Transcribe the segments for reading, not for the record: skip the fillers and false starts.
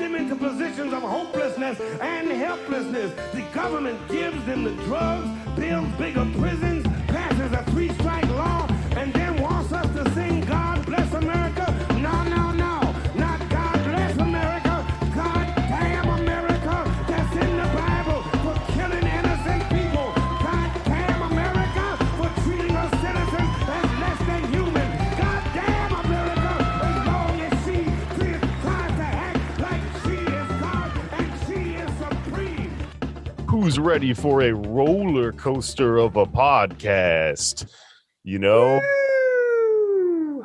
them into positions of hopelessness and helplessness. The government gives them the drugs, builds bigger prisons, passes a 3-strike law, and then wants us to sing God Bless America. No, no, no. Not God Bless America. God damn America. That's in the Bible for killing innocent people. God damn America for treating us citizens as less than human. God damn America as long as she tries to act like she is God and she is supreme. Who's ready for a roller coaster of a podcast? You know,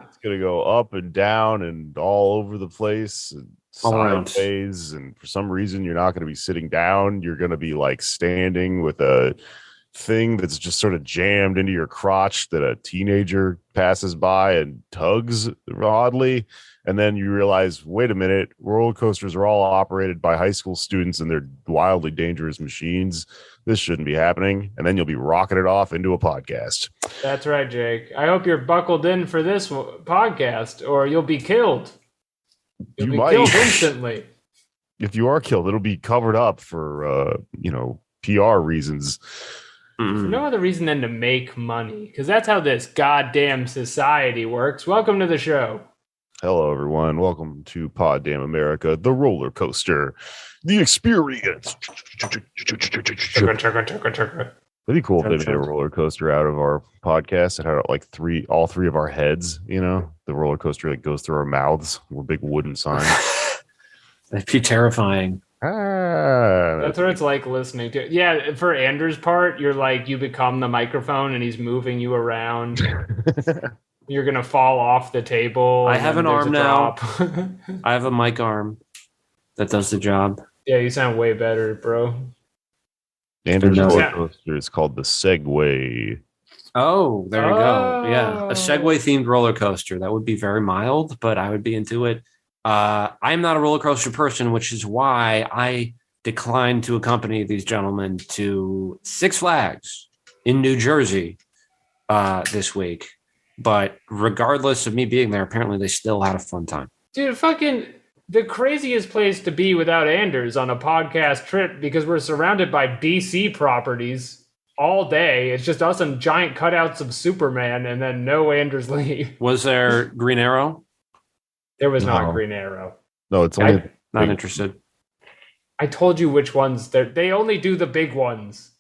it's going to go up and down and all over the place and sideways. And for some reason, you're not going to be sitting down. You're going to be like standing with a thing that's just sort of jammed into your crotch that a teenager passes by and tugs oddly. And then you realize, wait a minute, roller coasters are all operated by high school students and they're wildly dangerous machines. This shouldn't be happening. And then you'll be rocking it off into a podcast. That's right, Jake. I hope you're buckled in for this podcast or you'll be killed. You'll be killed instantly. If you are killed, it'll be covered up for, PR reasons. For no other reason than to make money, because that's how this goddamn society works. Welcome to the show. Hello, everyone. Welcome to Pod Damn America, the roller coaster, the experience. It'd be cool if they made a roller coaster out of our podcast. It had like all three of our heads, you know, the roller coaster that goes through our mouths with big wooden signs. That'd be terrifying. That's what it's like listening to. Yeah, for Andrew's part, you're like, you become the microphone and he's moving you around. You're going to fall off the table. I have an arm now. I have a mic arm that does the job. Yeah, you sound way better, bro. Andrew's roller coaster is called the Segway. Oh, there you go. Yeah, a Segway-themed roller coaster. That would be very mild, but I would be into it. I'm not a roller coaster person, which is why I declined to accompany these gentlemen to Six Flags in New Jersey this week. But regardless of me being there, apparently they still had a fun time. Dude, fucking the craziest place to be without Anders on a podcast trip, because we're surrounded by DC properties all day. It's just us and giant cutouts of Superman and then no Anders Lee. Was there Green Arrow? There was not Green Arrow. No, it's only not interested. I told you which ones. They only do the big ones.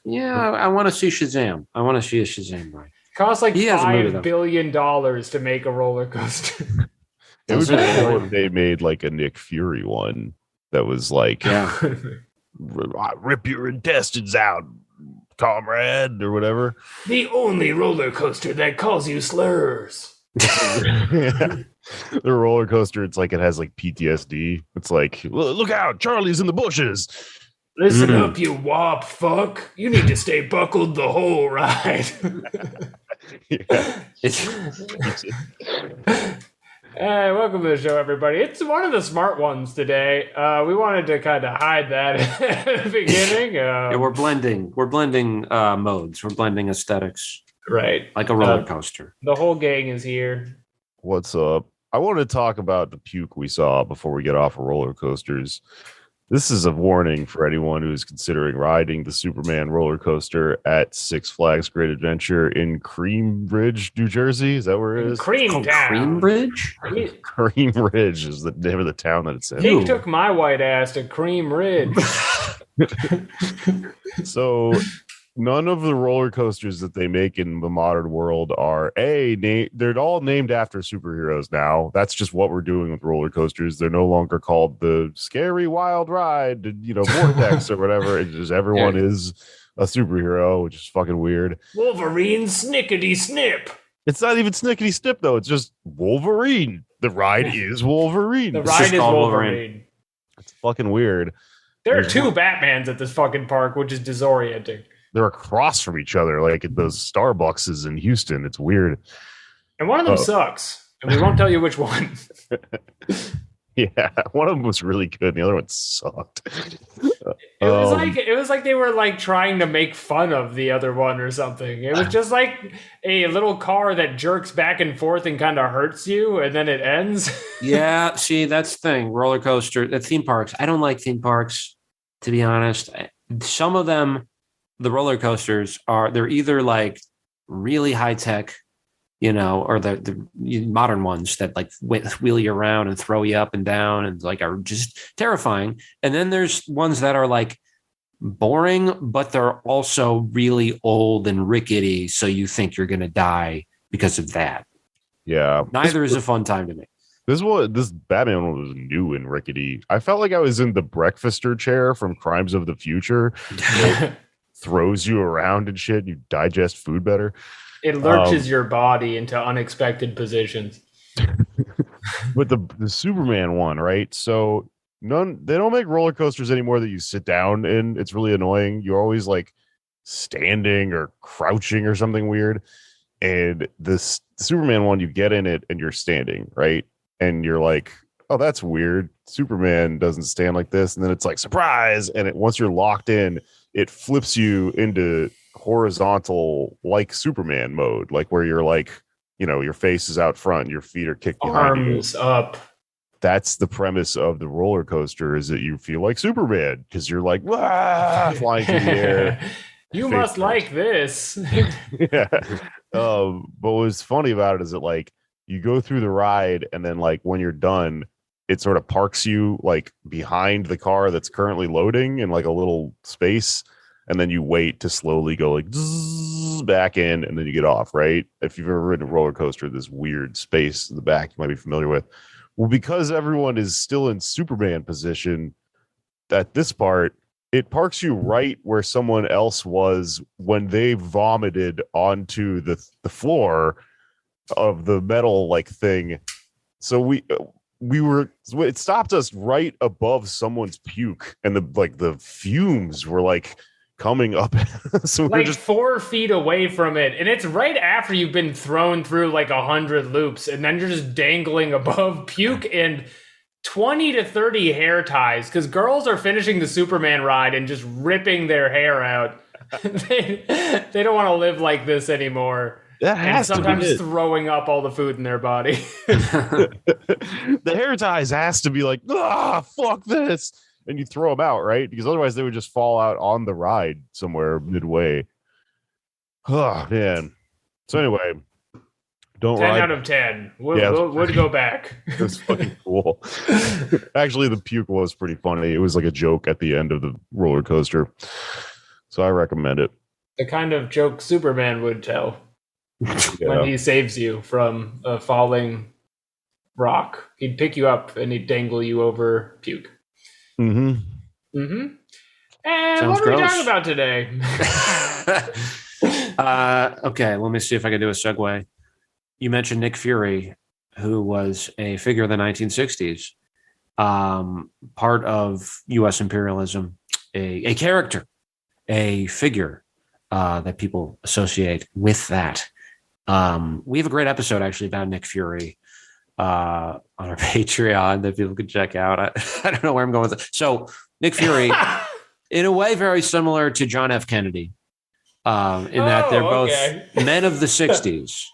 Yeah, I want to see Shazam. I want to see a Shazam ride. Costs like $5 billion to make a roller coaster. It would be cool if they made like a Nick Fury one that was like, rip your intestines out, comrade, or whatever. The only roller coaster that calls you slurs. The roller coaster, it's like it has like PTSD. It's like, look out, Charlie's in the bushes. Listen up, you wop fuck. You need to stay buckled the whole ride. Hey, welcome to the show, everybody. It's one of the smart ones today. We wanted to kind of hide that at the beginning. Yeah, we're blending modes. We're blending aesthetics. Right. Like a roller coaster. The whole gang is here. What's up? I want to talk about the puke we saw before we get off of roller coasters. This is a warning for anyone who is considering riding the Superman roller coaster at Six Flags Great Adventure in Cream Ridge, New Jersey. Is that where it is? Cream Ridge? Cream Ridge is the name of the town that it's in. He took my white ass to Cream Ridge. So none of the roller coasters that they make in the modern world are they're all named after superheroes now. That's just what we're doing with roller coasters. They're no longer called the Scary Wild Ride, Vortex or whatever. It's just everyone is a superhero, which is fucking weird. Wolverine Snickety Snip. It's not even Snickety Snip though. It's just Wolverine. The ride is Wolverine. The ride is Wolverine. It's fucking weird. There are two Batmans at this fucking park, which is disorienting. They're across from each other, like at those Starbucks in Houston. It's weird. And one of them sucks. And we won't tell you which one. Yeah, one of them was really good. And the other one sucked. It was like they were like trying to make fun of the other one or something. It was just like a little car that jerks back and forth and kind of hurts you, and then it ends. Yeah, see, that's the thing. Roller coaster, the theme parks. I don't like theme parks, to be honest. Some of them, the roller coasters they're either like really high tech, or the modern ones that like wheel you around and throw you up and down and like are just terrifying. And then there's ones that are like boring, but they're also really old and rickety. So you think you're going to die because of that. Yeah. Neither is a fun time to me. This Batman one was new and rickety. I felt like I was in the breakfaster chair from Crimes of the Future. It throws you around and shit. You digest food better. It lurches your body into unexpected positions. But the Superman one, right? So they don't make roller coasters anymore that you sit down in. It's really annoying. You're always like standing or crouching or something weird. And this Superman one, you get in it and you're standing, right? And you're like, oh, that's weird. Superman doesn't stand like this. And then it's like, surprise. And once you're locked in, it flips you into horizontal like Superman mode, like where you're like, your face is out front, your feet are kicked behind you. Arms up. That's the premise of the roller coaster, is that you feel like Superman because you're like flying through the air. You must like this. Yeah. But what's funny about it is that like you go through the ride and then like when you're done, it sort of parks you like behind the car that's currently loading in like a little space. And then you wait to slowly go like back in, and then you get off, right? If you've ever ridden a roller coaster, this weird space in the back you might be familiar with. Well, because everyone is still in Superman position at this part, it parks you right where someone else was when they vomited onto the floor of the metal like thing. So it stopped us right above someone's puke, and the fumes were like coming up. So like just 4 feet away from it, and it's right after you've been thrown through like 100 loops, and then you're just dangling above puke and 20 to 30 hair ties, because girls are finishing the Superman ride and just ripping their hair out. they don't want to live like this anymore. That has and sometimes to be throwing up all the food in their body. The hair ties has to be like, fuck this. And you throw them out, right? Because otherwise they would just fall out on the ride somewhere midway. Oh, man. So anyway, don't 10 ride. out of 10. Would go back. It was fucking cool. Actually, the puke was pretty funny. It was like a joke at the end of the roller coaster. So I recommend it. The kind of joke Superman would tell when he saves you from a falling rock. He'd pick you up and he'd dangle you over puke. Mm-hmm. Mm-hmm. And Sounds what are we gross. talking about today? Okay, let me see if I can do a segue. You mentioned Nick Fury, who was a figure of the 1960s, part of U.S. imperialism, a character, a figure that people associate with that. We have a great episode actually about Nick Fury on our Patreon that people can check out. I don't know where I'm going with it. So Nick Fury, in a way, very similar to John F. Kennedy, in that they're both men of the 60s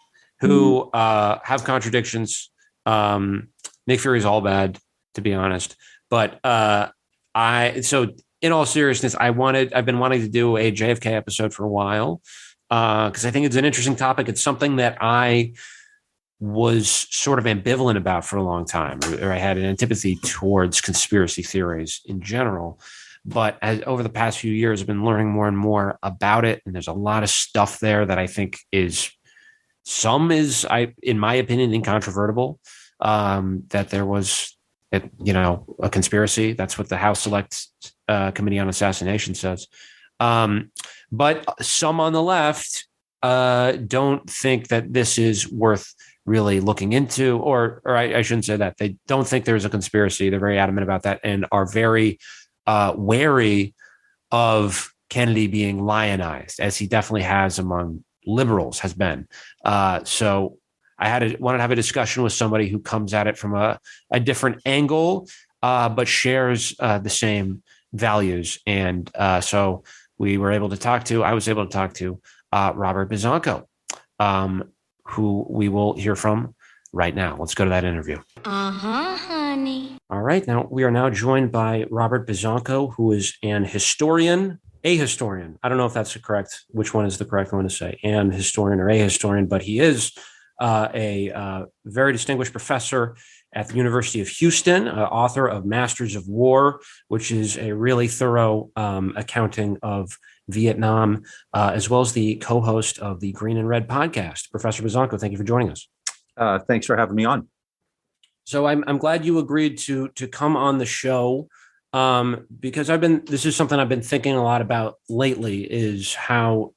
who have contradictions. Nick Fury's all bad, to be honest. But in all seriousness, I've been wanting to do a JFK episode for a while because I think it's an interesting topic. It's something that I was sort of ambivalent about for a long time, or I had an antipathy towards conspiracy theories in general. But over the past few years, I've been learning more and more about it. And there's a lot of stuff there that I think is, in my opinion, incontrovertible, that there was, a conspiracy. That's what the House Select Committee on Assassination says. But some on the left don't think that this is worth really looking into, or I shouldn't say that. They don't think there's a conspiracy. They're very adamant about that and are very wary of Kennedy being lionized, as he definitely has among liberals, has been. So I wanted to have a discussion with somebody who comes at it from a different angle, but shares the same values. And so I was able to talk to Robert Buzzanco, who we will hear from right now. Let's go to that interview. Honey. All right. Now we are now joined by Robert Buzzanco, who is a historian. I don't know if that's which one is the correct one to say, an historian or a historian, but he is a very distinguished professor at the University of Houston, author of Masters of War, which is a really thorough accounting of Vietnam, as well as the co-host of the Green and Red podcast. Professor Buzzanco, thank you for joining us. Thanks for having me on. So I'm glad you agreed to come on the show, because this is something I've been thinking a lot about lately, is how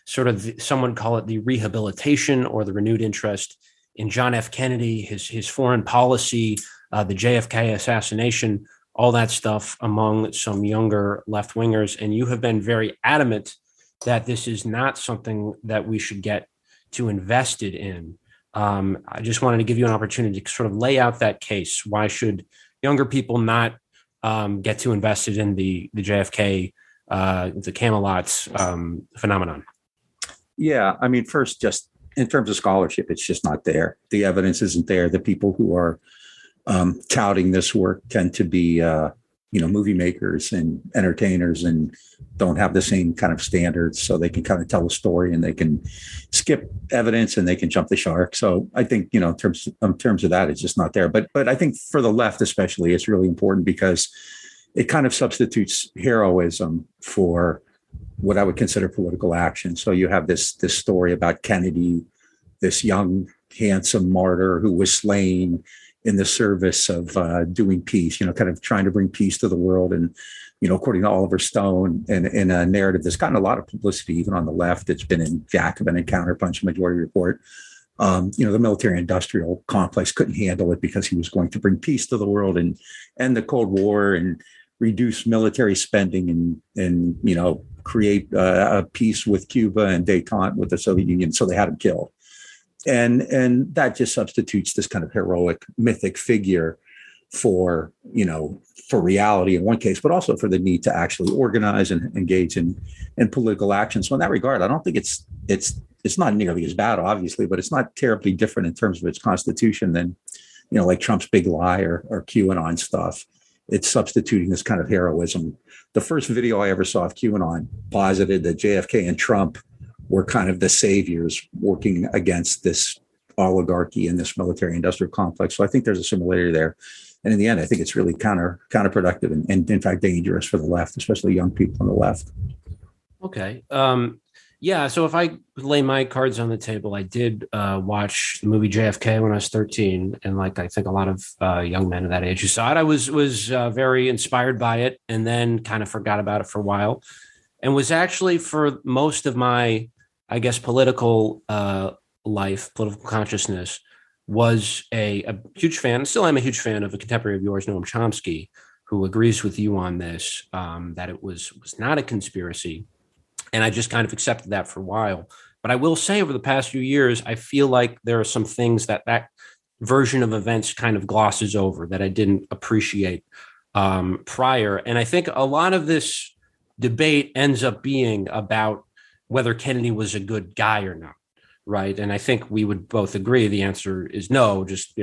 someone call it the rehabilitation or the renewed interest in John F. Kennedy, his foreign policy, the JFK assassination, all that stuff among some younger left-wingers. And you have been very adamant that this is not something that we should get too invested in. I just wanted to give you an opportunity to sort of lay out that case. Why should younger people not get too invested in the JFK, the Camelot phenomenon? Yeah, I mean, first, just in terms of scholarship, it's just not there. The evidence isn't there. The people who are touting this work tend to be, movie makers and entertainers, and don't have the same kind of standards. So they can kind of tell a story and they can skip evidence and they can jump the shark. So I think, in terms of that, it's just not there. But I think for the left, especially, it's really important because it kind of substitutes heroism for what I would consider political action. So you have this story about Kennedy, this young, handsome martyr who was slain in the service of doing peace, kind of trying to bring peace to the world. And, according to Oliver Stone, and in a narrative that's gotten a lot of publicity, even on the left, it's been in Jacobin and Counterpunch, Majority Report. The military-industrial complex couldn't handle it because he was going to bring peace to the world and end the Cold War and reduce military spending and create a peace with Cuba and détente with the Soviet Union. So they had him killed. And that just substitutes this kind of heroic, mythic figure for reality in one case, but also for the need to actually organize and engage in political action. So in that regard, I don't think it's not nearly as bad, obviously, but it's not terribly different in terms of its constitution than, like Trump's big lie or QAnon stuff. It's substituting this kind of heroism. The first video I ever saw of QAnon posited that JFK and Trump were kind of the saviors working against this oligarchy and this military-industrial complex. So I think there's a similarity there. And in the end, I think it's really counterproductive and in fact, dangerous for the left, especially young people on the left. Okay. Yeah. So if I lay my cards on the table, I did watch the movie JFK when I was 13. And like I think a lot of young men of that age who saw it, I was very inspired by it, and then kind of forgot about it for a while, and was actually, for most of my, I guess, political life, political consciousness, was a huge fan, still am a huge fan of a contemporary of yours, Noam Chomsky, who agrees with you on this, that it was not a conspiracy. And I just kind of accepted that for a while. But I will say over the past few years, I feel like there are some things that version of events kind of glosses over that I didn't appreciate prior. And I think a lot of this debate ends up being about whether Kennedy was a good guy or not. Right. And I think we would both agree the answer is no, just,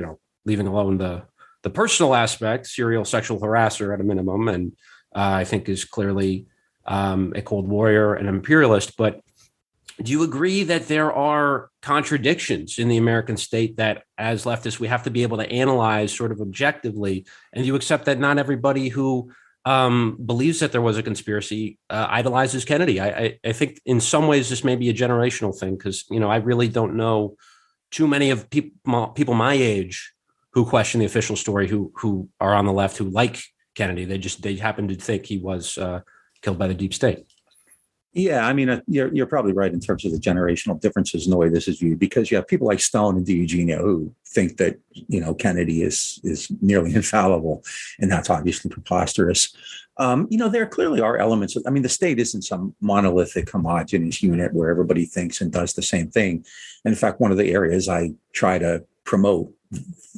leaving alone the personal aspect, serial sexual harasser at a minimum. And I think is clearly a Cold Warrior and imperialist. But do you agree that there are contradictions in the American state that as leftists, we have to be able to analyze sort of objectively? And do you accept that not everybody who believes that there was a conspiracy idolizes Kennedy? I think in some ways this may be a generational thing, because I really don't know too many of people my age who question the official story who are on the left who like Kennedy. They happen to think he was killed by the deep state. Yeah, I mean, you're probably right in terms of the generational differences in the way this is viewed, because you have people like Stone and DiEugenio who think that, Kennedy is nearly infallible, and that's obviously preposterous. There clearly are elements of, the state isn't some monolithic, homogeneous unit where everybody thinks and does the same thing. And in fact, one of the areas I try to promote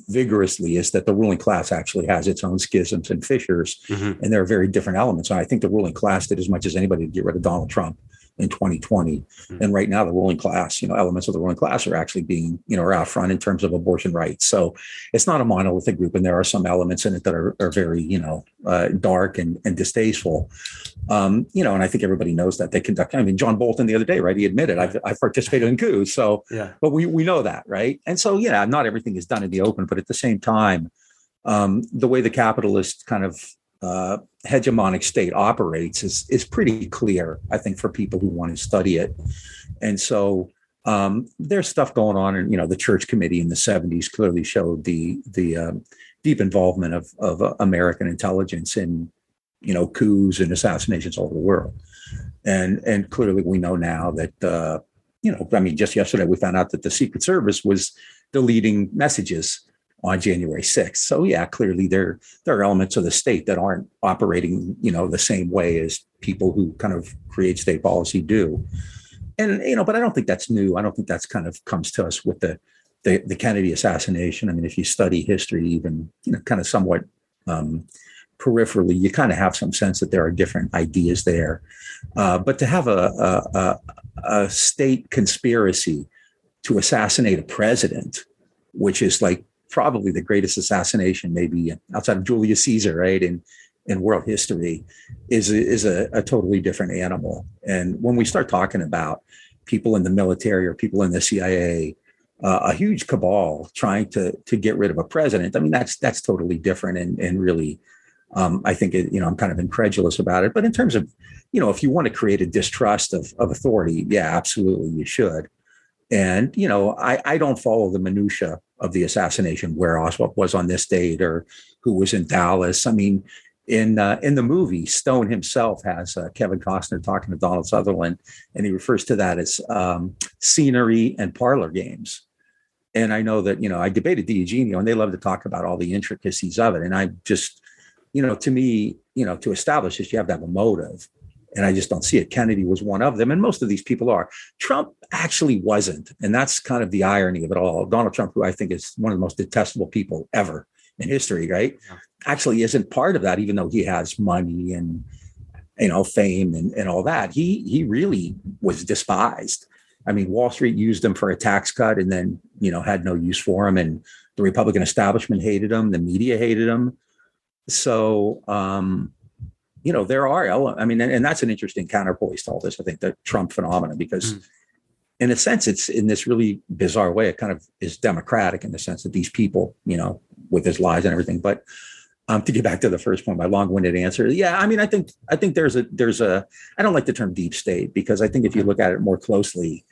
vigorously is that the ruling class actually has its own schisms and fissures, and there are very different elements. And I think the ruling class did as much as anybody to get rid of Donald Trump in 2020. And right now, the ruling class, elements of the ruling class are actually being, are out front in terms of abortion rights. So it's not a monolithic group, and there are some elements in it that are very, dark and distasteful. And I think everybody knows that they conduct. I mean, John Bolton the other day, right? He admitted I've participated in coups. So, but we know that, right? And so, not everything is done in the open, but at the same time, the way the capitalist kind of hegemonic state operates is pretty clear, I think, for people who want to study it. And so there's stuff going on, and the Church Committee in the 70s clearly showed the deep involvement of American intelligence in coups and assassinations all over the world. And clearly we know now that just yesterday we found out that the Secret Service was deleting messages on January 6th. So clearly there are elements of the state that aren't operating, the same way as people who kind of create state policy do. And, but I don't think that's new. I don't think that's kind of comes to us with the Kennedy assassination. I mean, if you study history, even, kind of somewhat peripherally, you kind of have some sense that there are different ideas there. But to have a state conspiracy to assassinate a president, which is like probably the greatest assassination, maybe outside of Julius Caesar, right, in world history, is a totally different animal. And when we start talking about people in the military or people in the CIA, a huge cabal trying to get rid of a president, I mean, that's totally different. And really, I think I'm kind of incredulous about it. But in terms of, if you want to create a distrust of authority, absolutely, you should. And, I don't follow the minutia of the assassination, where Oswald was on this date or who was in Dallas. I mean, in the movie, Stone himself has Kevin Costner talking to Donald Sutherland, and he refers to that as scenery and parlor games. And I know that, I debated Diogenio, and they love to talk about all the intricacies of it. And I just, to me, to establish this, you have to have a motive. And I just don't see it. Kennedy was one of them. And most of these people are. Trump actually wasn't. And that's kind of the irony of it all. Donald Trump, who I think is one of the most detestable people ever in history, right? Yeah. Actually isn't part of that, even though he has money and, fame and all that. He really was despised. I mean, Wall Street used him for a tax cut and then, had no use for him. And the Republican establishment hated him. The media hated him. So, there are elements. I mean, and that's an interesting counterpoise to all this, I think, the Trump phenomenon, because in a sense, it's in this really bizarre way, it kind of is democratic in the sense that these people, with his lies and everything. But to get back to the first point, my long-winded answer. I mean, I think there's a, I don't like the term deep state, because I think if you look at it more closely,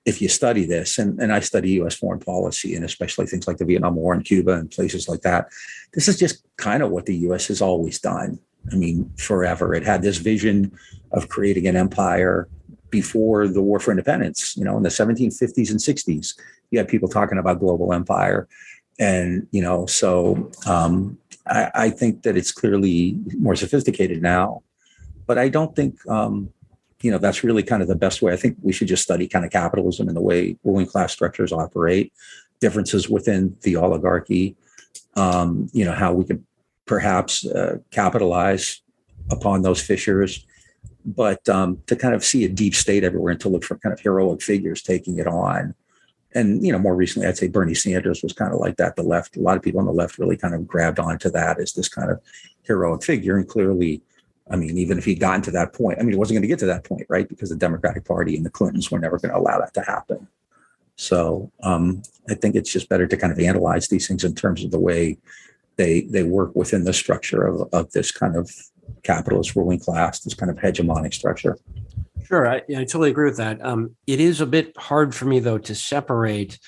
if you study this, and I study U.S. foreign policy, and especially things like the Vietnam War and Cuba and places like that, this is just kind of what the U.S. has always done. I mean, forever. It had this vision of creating an empire before the War for Independence, in the 1750s and 60s. You had people talking about global empire. And, so I think that it's clearly more sophisticated now. But I don't think, that's really kind of the best way. I think we should just study kind of capitalism and the way ruling class structures operate, differences within the oligarchy, how we could perhaps capitalize upon those fissures, but to kind of see a deep state everywhere and to look for kind of heroic figures taking it on. And, more recently, I'd say Bernie Sanders was kind of like that. The left, a lot of people on the left really kind of grabbed onto that as this kind of heroic figure. And clearly, I mean, even if he'd gotten to that point, I mean, he wasn't going to get to that point, right? Because the Democratic Party and the Clintons were never going to allow that to happen. So I think it's just better to kind of analyze these things in terms of the way they work within the structure of this kind of capitalist ruling class, this kind of hegemonic structure. Sure, I totally agree with that. It is a bit hard for me, though, to separate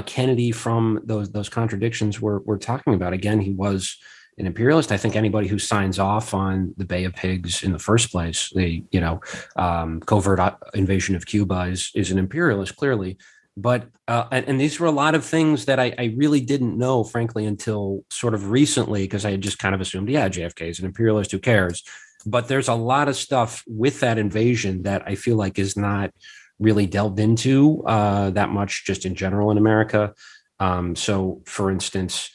Kennedy from those contradictions we're talking about. Again, he was an imperialist. I think anybody who signs off on the Bay of Pigs in the first place, the covert invasion of Cuba, is an imperialist, clearly. But and these were a lot of things that I really didn't know, frankly, until sort of recently, because I had just kind of assumed, JFK is an imperialist, who cares? But there's a lot of stuff with that invasion that I feel like is not really delved into that much just in general in America. So, for instance,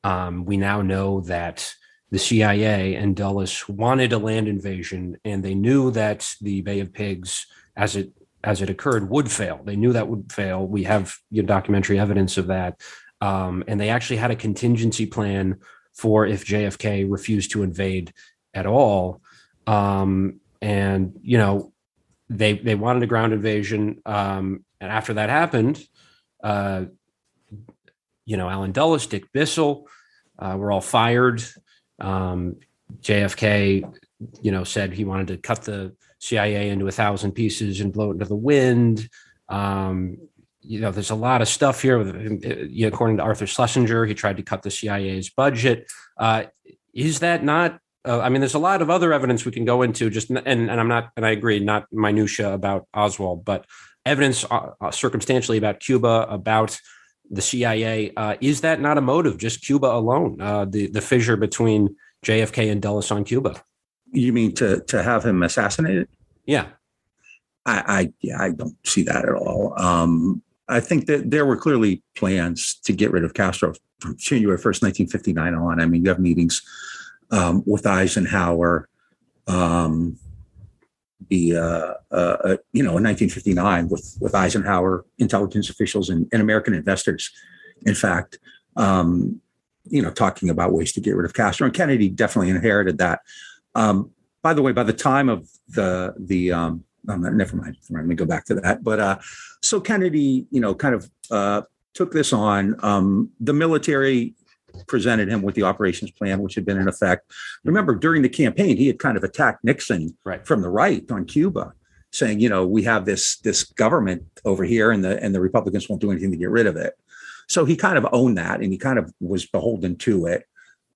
we now know that the CIA and Dulles wanted a land invasion, and they knew that the Bay of Pigs, as it occurred, would fail. They knew that would fail. We have documentary evidence of that, and they actually had a contingency plan for if JFK refused to invade at all. And they wanted a ground invasion, and after that happened, Allen Dulles, Dick Bissell, were all fired. JFK, said he wanted to cut the CIA into 1,000 pieces and blow it into the wind. There's a lot of stuff here. According to Arthur Schlesinger, he tried to cut the CIA's budget. Is that not? There's a lot of other evidence we can go into. And I agree, not minutia about Oswald, but evidence circumstantially about Cuba, about the CIA. Is that not a motive? Just Cuba alone, the fissure between JFK and Dulles on Cuba. You mean to have him assassinated? Yeah. I don't see that at all. I think that there were clearly plans to get rid of Castro from January 1st, 1959 on. I mean, you have meetings with Eisenhower, in 1959 with Eisenhower, intelligence officials and American investors, in fact, talking about ways to get rid of Castro. And Kennedy definitely inherited that. By the way, by the time of the never mind. Let me go back to that. But so Kennedy, took this on. The military presented him with the operations plan, which had been in effect. Remember, during the campaign, he had kind of attacked Nixon from the right on Cuba, saying, we have this government over here, and the Republicans won't do anything to get rid of it. So he kind of owned that, and he kind of was beholden to it.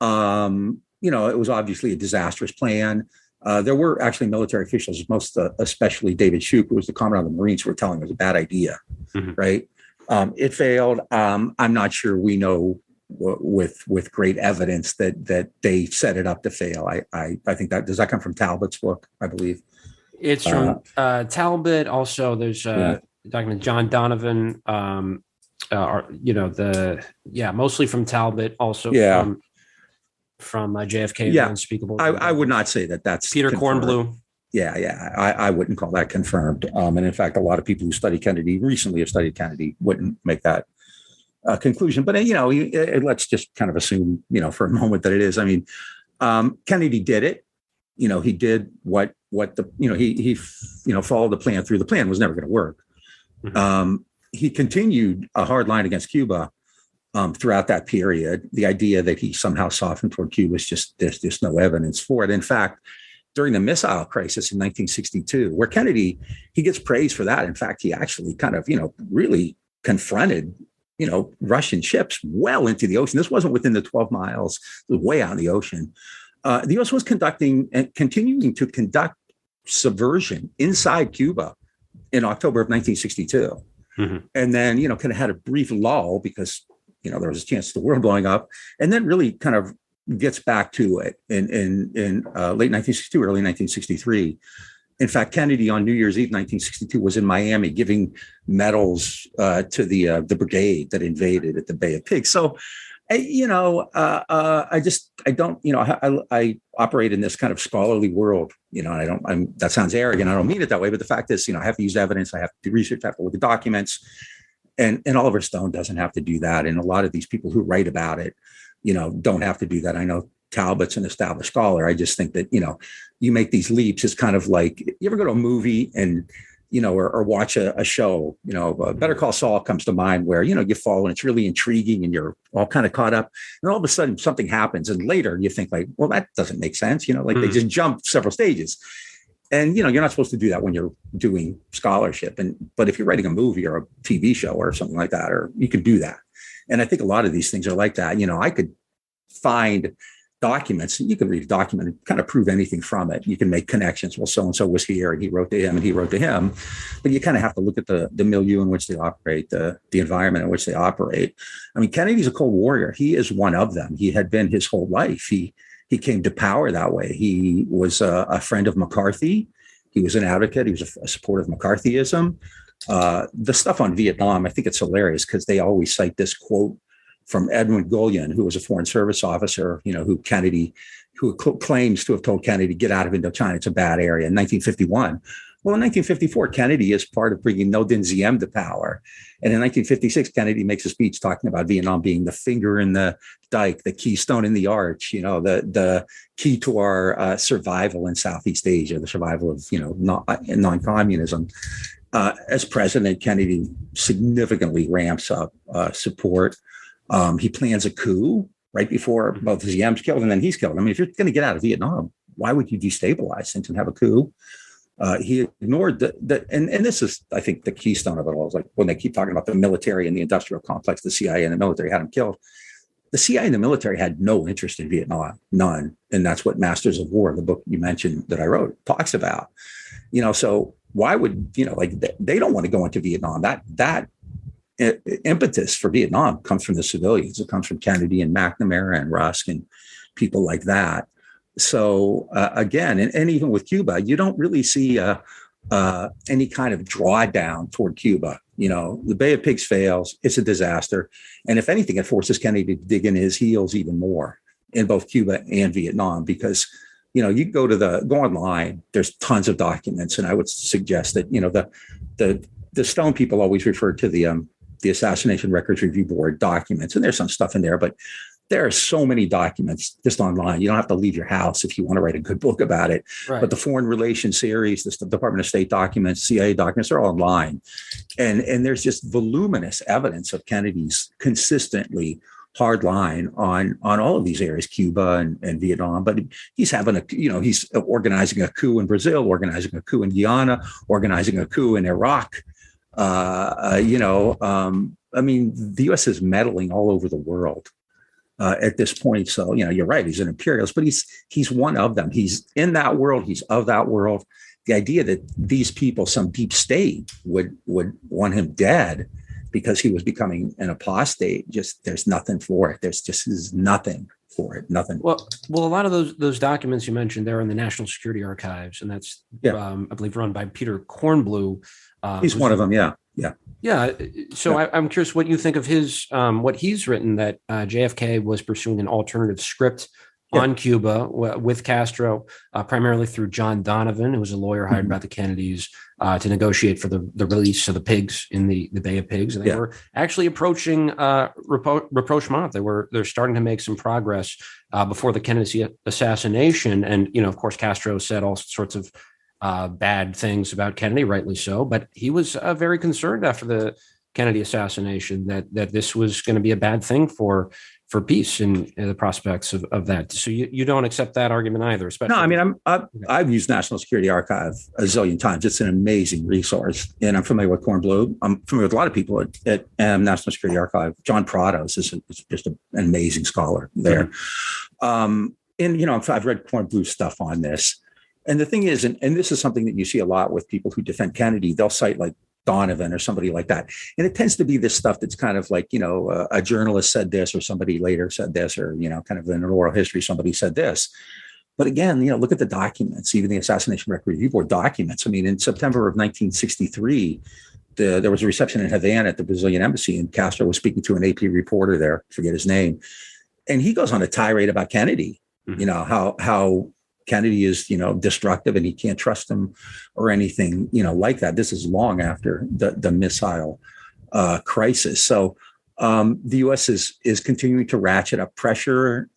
It was obviously a disastrous plan. There were actually military officials, especially David Shoup, who was the commandant of the Marines, who were telling him it was a bad idea, right? It failed. I'm not sure we know with great evidence that they set it up to fail. I think does that come from Talbot's book, I believe? It's from Talbot. Also, there's document John Donovan. Mostly from Talbot. Also from JFK. Yeah, Unspeakable. I would not say that's Peter confirmed. Kornblum. Yeah. I wouldn't call that confirmed. And in fact, a lot of people who study Kennedy recently have studied Kennedy wouldn't make that conclusion. But let's just kind of assume, for a moment that it is. I mean, Kennedy did it. He did what he followed the plan through. The plan was never going to work. He continued a hard line against Cuba throughout that period. The idea that he somehow softened toward Cuba is there's just no evidence for it. In fact, during the missile crisis in 1962, where Kennedy, he gets praised for that. In fact, he actually kind of, really confronted, Russian ships well into the ocean. This wasn't within the 12 miles, it was way out in the ocean. The U.S. was conducting and continuing to conduct subversion inside Cuba in October of 1962. And then, kind of had a brief lull because, there was a chance of the world blowing up, and then really kind of gets back to it in late 1962, early 1963. In fact, Kennedy on New Year's Eve, 1962, was in Miami giving medals to the brigade that invaded at the Bay of Pigs. So, I operate in this kind of scholarly world, and that sounds arrogant. I don't mean it that way, but the fact is, I have to use evidence. I have to do research. I have to look at documents, and Oliver Stone doesn't have to do that. And a lot of these people who write about it, don't have to do that. I know Talbot's an established scholar. I just think that, you make these leaps. It's kind of like, you ever go to a movie and, or watch a show, Better Call Saul comes to mind, where, you follow and it's really intriguing and you're all kind of caught up. And all of a sudden something happens. And later you think like, well, that doesn't make sense. They just jump several stages. And, you're not supposed to do that when you're doing scholarship. But if you're writing a movie or a TV show or something like that, or you can do that. And I think a lot of these things are like that. I could find documents, you can read a document and kind of prove anything from it. You can make connections. Well, so-and-so was here and he wrote to him and he wrote to him. But you kind of have to look at the milieu in which they operate, the environment in which they operate. I mean, Kennedy's a Cold Warrior. He is one of them. He had been his whole life. He came to power that way. He was a friend of McCarthy. He was an advocate. He was a supporter of McCarthyism. The stuff on Vietnam, I think it's hilarious because they always cite this quote from Edwin Gullion, who was a Foreign Service officer, who claims to have told Kennedy, get out of Indochina, it's a bad area in 1951. Well, in 1954, Kennedy is part of bringing No Dinh Diem to power. And in 1956, Kennedy makes a speech talking about Vietnam being the finger in the dike, the keystone in the arch, the key to our survival in Southeast Asia, the survival of, non-communism. As president, Kennedy significantly ramps up support. He plans a coup right before both Diem's killed and then he's killed. I mean, if you're going to get out of Vietnam, why would you destabilize things and have a coup? He ignored and this is, I think, the keystone of it all. Is like when they keep talking about the military and the industrial complex, the CIA and the military had him killed. The CIA and the military had no interest in Vietnam, none. And that's what Masters of War, the book you mentioned that I wrote, talks about. So why would, they don't want to go into Vietnam. That impetus for Vietnam comes from the civilians. It comes from Kennedy and McNamara and Rusk and people like that. So again, and even with Cuba, you don't really see any kind of drawdown toward Cuba. The Bay of Pigs fails. It's a disaster. And if anything, it forces Kennedy to dig in his heels even more in both Cuba and Vietnam, because, you go online, there's tons of documents. And I would suggest that, the Stone people always refer to the Assassination Records Review Board documents. And there's some stuff in there, but there are so many documents just online. You don't have to leave your house if you want to write a good book about it. Right. But the Foreign Relations series, the Department of State documents, CIA documents, are all online. And there's just voluminous evidence of Kennedy's consistently hard line on all of these areas, Cuba and Vietnam. But he's having he's organizing a coup in Brazil, organizing a coup in Guyana, organizing a coup in Iraq. The U.S. is meddling all over the world. At this point. So, you're right. He's an imperialist, but he's one of them. He's in that world. He's of that world. The idea that these people, some deep state would want him dead because he was becoming an apostate, there's nothing for it. There's nothing for it. Nothing. Well, a lot of those documents you mentioned, they're in the National Security Archives, and that's, I believe, run by Peter Kornblue. He's one of them. Yeah. So I'm curious what you think of his, what he's written, that JFK was pursuing an alternative script on Cuba with Castro, primarily through John Donovan, who was a lawyer hired by the Kennedys to negotiate for the release of the pigs in the Bay of Pigs. And they were actually approaching rapprochement. They're starting to make some progress before the Kennedy assassination. And, of course, Castro said all sorts of bad things about Kennedy, rightly so, but he was very concerned after the Kennedy assassination that this was going to be a bad thing for peace and the prospects of that. So you don't accept that argument either, especially. No, I mean, I've used National Security Archive a zillion times. It's an amazing resource, and I'm familiar with Kornblue. I'm familiar with a lot of people at National Security Archive. John Prados is just an amazing scholar there. I've read Kornblue's stuff on this. And the thing is, and this is something that you see a lot with people who defend Kennedy, they'll cite like Donovan or somebody like that. And it tends to be this stuff that's kind of like, a journalist said this, or somebody later said this, or, kind of in an oral history, somebody said this. But again, look at the documents, even the Assassination Record Review Board documents. I mean, in September of 1963, there was a reception in Havana at the Brazilian embassy, and Castro was speaking to an AP reporter there, forget his name. And he goes on a tirade about Kennedy, how Kennedy is, destructive and he can't trust him or anything, like that. This is long after the missile crisis. So the U.S. is continuing to ratchet up pressure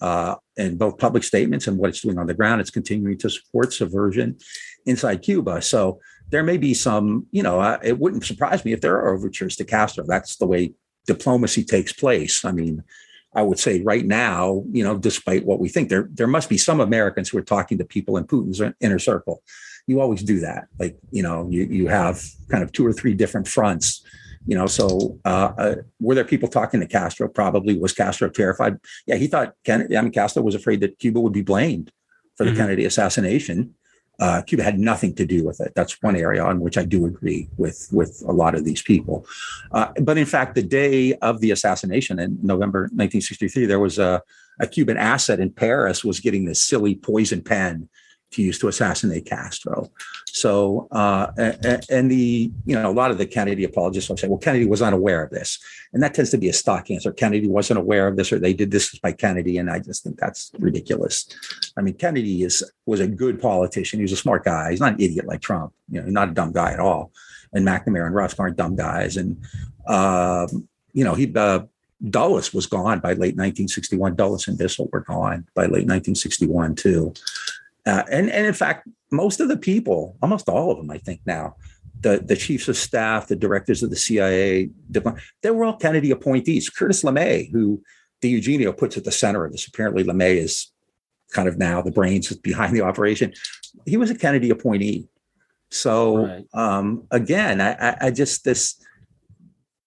in both public statements and what it's doing on the ground. It's continuing to support subversion inside Cuba. So there may be some, it wouldn't surprise me if there are overtures to Castro. That's the way diplomacy takes place. I mean, I would say right now, despite what we think, there must be some Americans who are talking to people in Putin's inner circle. You always do that. Like, you have kind of two or three different fronts, so were there people talking to Castro? Probably. Was Castro terrified? Yeah, he thought Castro was afraid that Cuba would be blamed for the Kennedy assassination. Cuba had nothing to do with it. That's one area on which I do agree with a lot of these people. But in fact, the day of the assassination in November 1963, there was a Cuban asset in Paris was getting this silly poison pen, to use to assassinate Castro. So, and the, a lot of the Kennedy apologists will say, well, Kennedy was unaware of this. And that tends to be a stock answer. Kennedy wasn't aware of this, or they did this by Kennedy. And I just think that's ridiculous. I mean, Kennedy was a good politician. He was a smart guy. He's not an idiot like Trump, not a dumb guy at all. And McNamara and Rusk aren't dumb guys. And, Dulles was gone by late 1961. Dulles and Bissell were gone by late 1961 too. And in fact, most of the people, almost all of them, I think now, the chiefs of staff, the directors of the CIA, they were all Kennedy appointees. Curtis LeMay, who the Eugenio puts at the center of this, apparently LeMay is kind of now the brains behind the operation. He was a Kennedy appointee. So right. Again, I just, this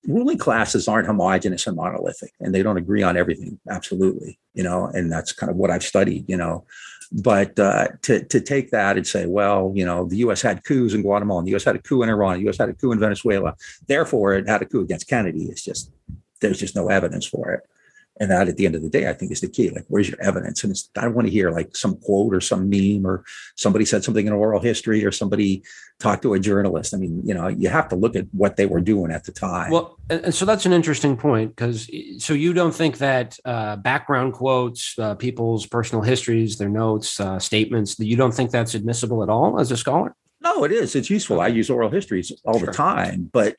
ruling classes aren't homogenous and monolithic, and they don't agree on everything. Absolutely. And that's kind of what I've studied, But to take that and say, well, the U.S. had coups in Guatemala, and the U.S. had a coup in Iran, the U.S. had a coup in Venezuela, therefore it had a coup against Kennedy. There's just no evidence for it. And that, at the end of the day, I think is the key. Like, where's your evidence? And I don't want to hear like some quote or some meme or somebody said something in oral history or somebody talked to a journalist. I mean, you have to look at what they were doing at the time. Well, and so that's an interesting point, because so you don't think that background quotes, people's personal histories, their notes, statements, that you don't think that's admissible at all as a scholar? No, it is. It's useful. I use oral histories all the time. But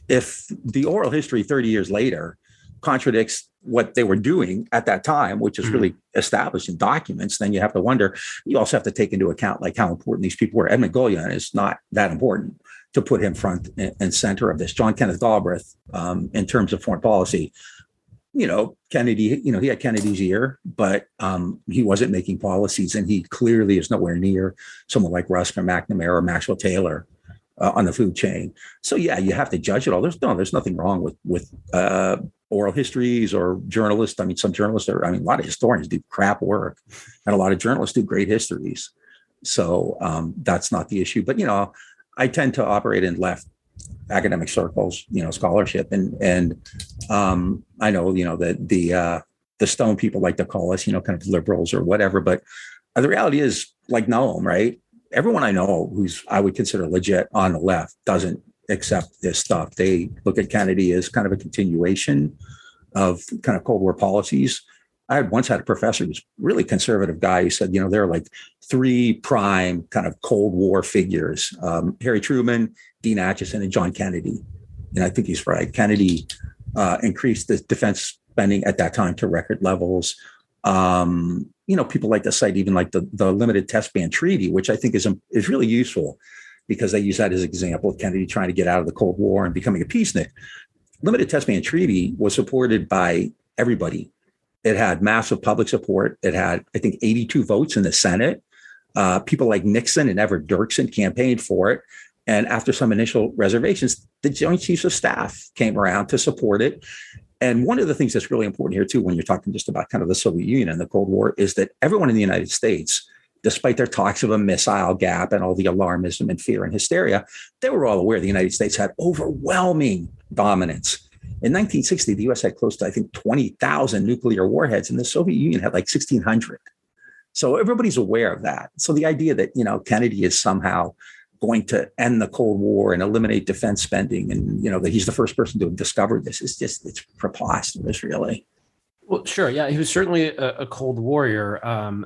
if the oral history 30 years later contradicts what they were doing at that time, which is really established in documents, then you have to wonder. You also have to take into account like how important these people were. Edmund Gullion is not that important to put him front and center of this. John Kenneth Galbraith, in terms of foreign policy, Kennedy, he had Kennedy's ear, but he wasn't making policies, and he clearly is nowhere near someone like Rusk or McNamara or Maxwell Taylor on the food chain. So yeah, you have to judge it all. There's nothing wrong with oral histories or journalists. I mean, some journalists a lot of historians do crap work, and a lot of journalists do great histories. So that's not the issue. But, I tend to operate in left academic circles, scholarship. And I know, that the Stone people like to call us, kind of liberals or whatever. But the reality is, like Noam, right? Everyone I know who's I would consider legit on the left doesn't accept this stuff. They look at Kennedy as kind of a continuation of kind of Cold War policies. I once had a professor who's really conservative guy who said, there are like three prime kind of Cold War figures, Harry Truman, Dean Acheson, and John Kennedy. And I think he's right. Kennedy increased the defense spending at that time to record levels. People like to cite even like the limited test ban treaty, which I think is really useful because they use that as an example of Kennedy trying to get out of the Cold War and becoming a peacenik. Limited test ban treaty was supported by everybody. It had massive public support. It had, I think, 82 votes in the Senate. People like Nixon and Everett Dirksen campaigned for it. And after some initial reservations, the Joint Chiefs of Staff came around to support it. And one of the things that's really important here, too, when you're talking just about kind of the Soviet Union and the Cold War, is that everyone in the United States, despite their talks of a missile gap and all the alarmism and fear and hysteria, they were all aware the United States had overwhelming dominance. In 1960, the U.S. had close to, I think, 20,000 nuclear warheads, and the Soviet Union had like 1,600. So everybody's aware of that. So the idea that, Kennedy is somehow going to end the Cold War and eliminate defense spending, and, that he's the first person to have discovered this, it's preposterous, really. Well, sure. Yeah, he was certainly a Cold Warrior.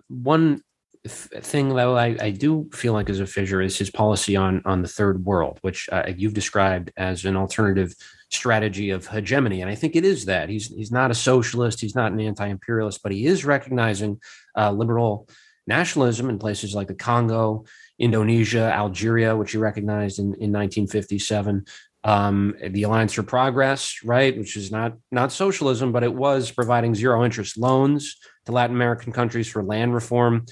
One thing that I do feel like is a fissure is his policy on the Third World, which you've described as an alternative strategy of hegemony. And I think it is that. He's not a socialist, he's not an anti-imperialist, but he is recognizing liberal nationalism in places like the Congo, Indonesia, Algeria, which he recognized in 1957. The Alliance for Progress, right, which is not socialism, but it was providing zero interest loans to Latin American countries for land reform,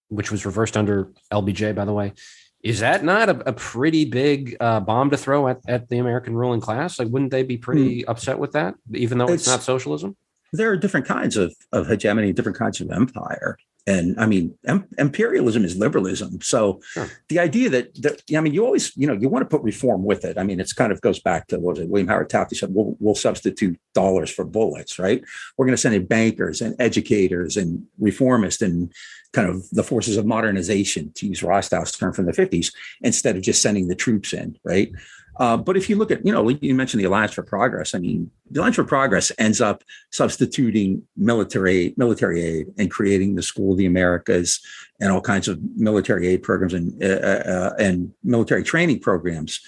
which was reversed under LBJ, by the way. Is that not a pretty big bomb to throw at the American ruling class? Like, wouldn't they be pretty upset with that, even though it's not socialism? there are different kinds of hegemony, different kinds of empire. And I mean, imperialism is liberalism. So Sure. the idea that I mean, you always, you want to put reform with it. I mean, it's kind of goes back to, what was it, William Howard Taft? He said, we'll substitute dollars for bullets, right? We're going to send in bankers and educators and reformists and kind of the forces of modernization, to use Rostow's term from the 50s, instead of just sending the troops in, right? But if you look at, you mentioned the Alliance for Progress. I mean, the Alliance for Progress ends up substituting military aid and creating the School of the Americas and all kinds of military aid programs and military training programs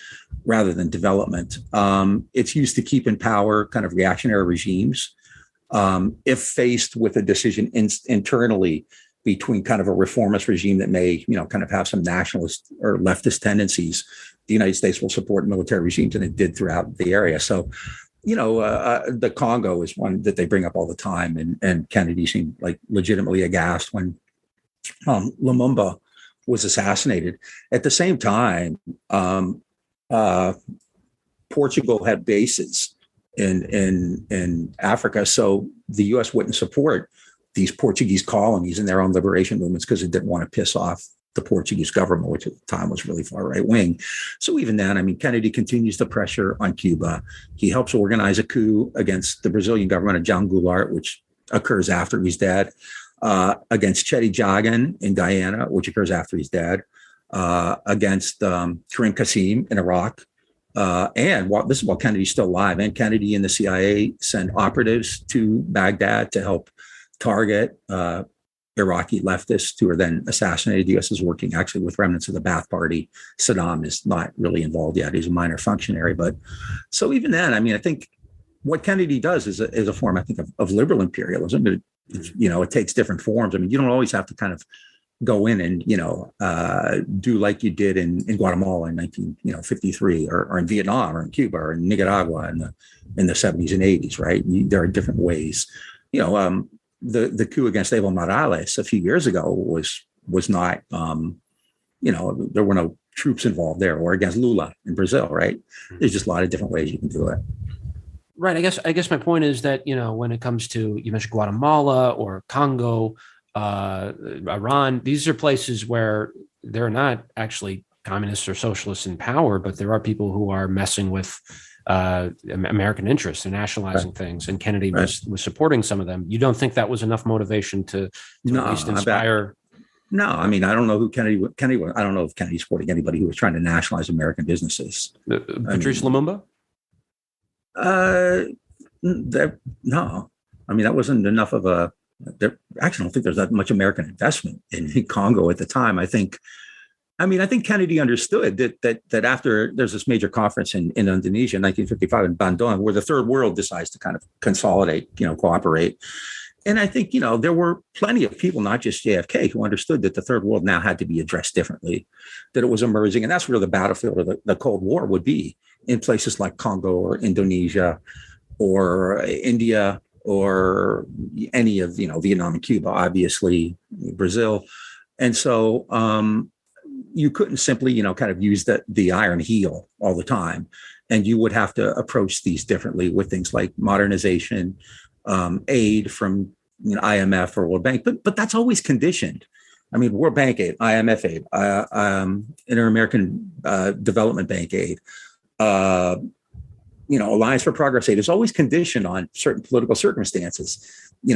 rather than development. It's used to keep in power kind of reactionary regimes. If faced with a decision internally between kind of a reformist regime that may, kind of have some nationalist or leftist tendencies, the United States will support military regimes, and it did throughout the area. So, the Congo is one that they bring up all the time, and Kennedy seemed like legitimately aghast when Lumumba was assassinated. At the same time, Portugal had bases in Africa, so the U.S. wouldn't support these Portuguese colonies in their own liberation movements because it didn't want to piss off the Portuguese government, which at the time was really far right wing. So even then, I mean, Kennedy continues the pressure on Cuba. He helps organize a coup against the Brazilian government of John Goulart, which occurs after he's dead, against Chetty Jagan in Guyana, which occurs after he's dead, against Karim Qasim in Iraq. This is while Kennedy's still alive, and Kennedy and the CIA send operatives to Baghdad to help target Iraqi leftists who are then assassinated. The U.S. is working actually with remnants of the Ba'ath Party. Saddam is not really involved yet. He's a minor functionary. But so even then, I mean, I think what Kennedy does is a form, I think, of liberal imperialism. It takes different forms. I mean, you don't always have to kind of go in and, do like you did in Guatemala in 1953 or in Vietnam or in Cuba or in Nicaragua in the 70s and 80s, right? There are different ways. The coup against Evo Morales a few years ago was not, there were no troops involved there, or against Lula in Brazil, right? There's just a lot of different ways you can do it. Right. I guess my point is that, when it comes to, you mentioned Guatemala or Congo, Iran, these are places where they're not actually communists or socialists in power, but there are people who are messing with American interests and nationalizing things, and Kennedy was supporting some of them. You don't think that was enough motivation to at least inspire? No, I mean, I don't know who Kennedy was. I don't know if Kennedy supporting anybody who was trying to nationalize American businesses. Patrice Lumumba? No. I mean, that wasn't enough of a. Actually, I don't think there's that much American investment in Congo at the time. I think Kennedy understood that after there's this major conference in Indonesia in 1955 in Bandung, where the third world decides to kind of consolidate, cooperate. And I think, there were plenty of people, not just JFK, who understood that the third world now had to be addressed differently, that it was emerging. And that's where the battlefield of the Cold War would be, in places like Congo or Indonesia or India or any of, Vietnam and Cuba, obviously, Brazil. And so, you couldn't simply, kind of use the iron heel all the time. And you would have to approach these differently with things like modernization, aid from IMF or World Bank. But that's always conditioned. I mean, World Bank aid, IMF aid, Inter-American Development Bank aid, Alliance for Progress aid is always conditioned on certain political circumstances.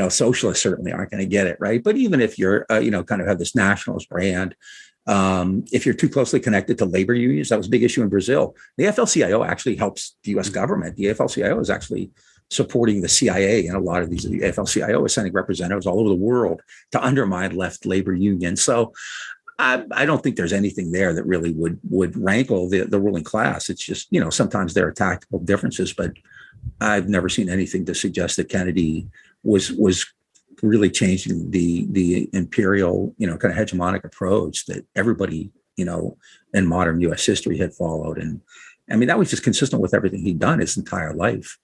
Socialists certainly aren't going to get it, right? But even if you're, kind of have this nationalist brand, if you're too closely connected to labor unions, that was a big issue in Brazil. The AFL-CIO actually helps the U.S. government. The AFL-CIO is actually supporting the CIA, and a lot of these, the AFL-CIO is sending representatives all over the world to undermine left labor unions. So I don't think there's anything there that really would rankle the ruling class. It's just, sometimes there are tactical differences, but I've never seen anything to suggest that Kennedy was really changing the imperial, kind of hegemonic approach that everybody, in modern U.S. history had followed. And I mean, that was just consistent with everything he'd done his entire life,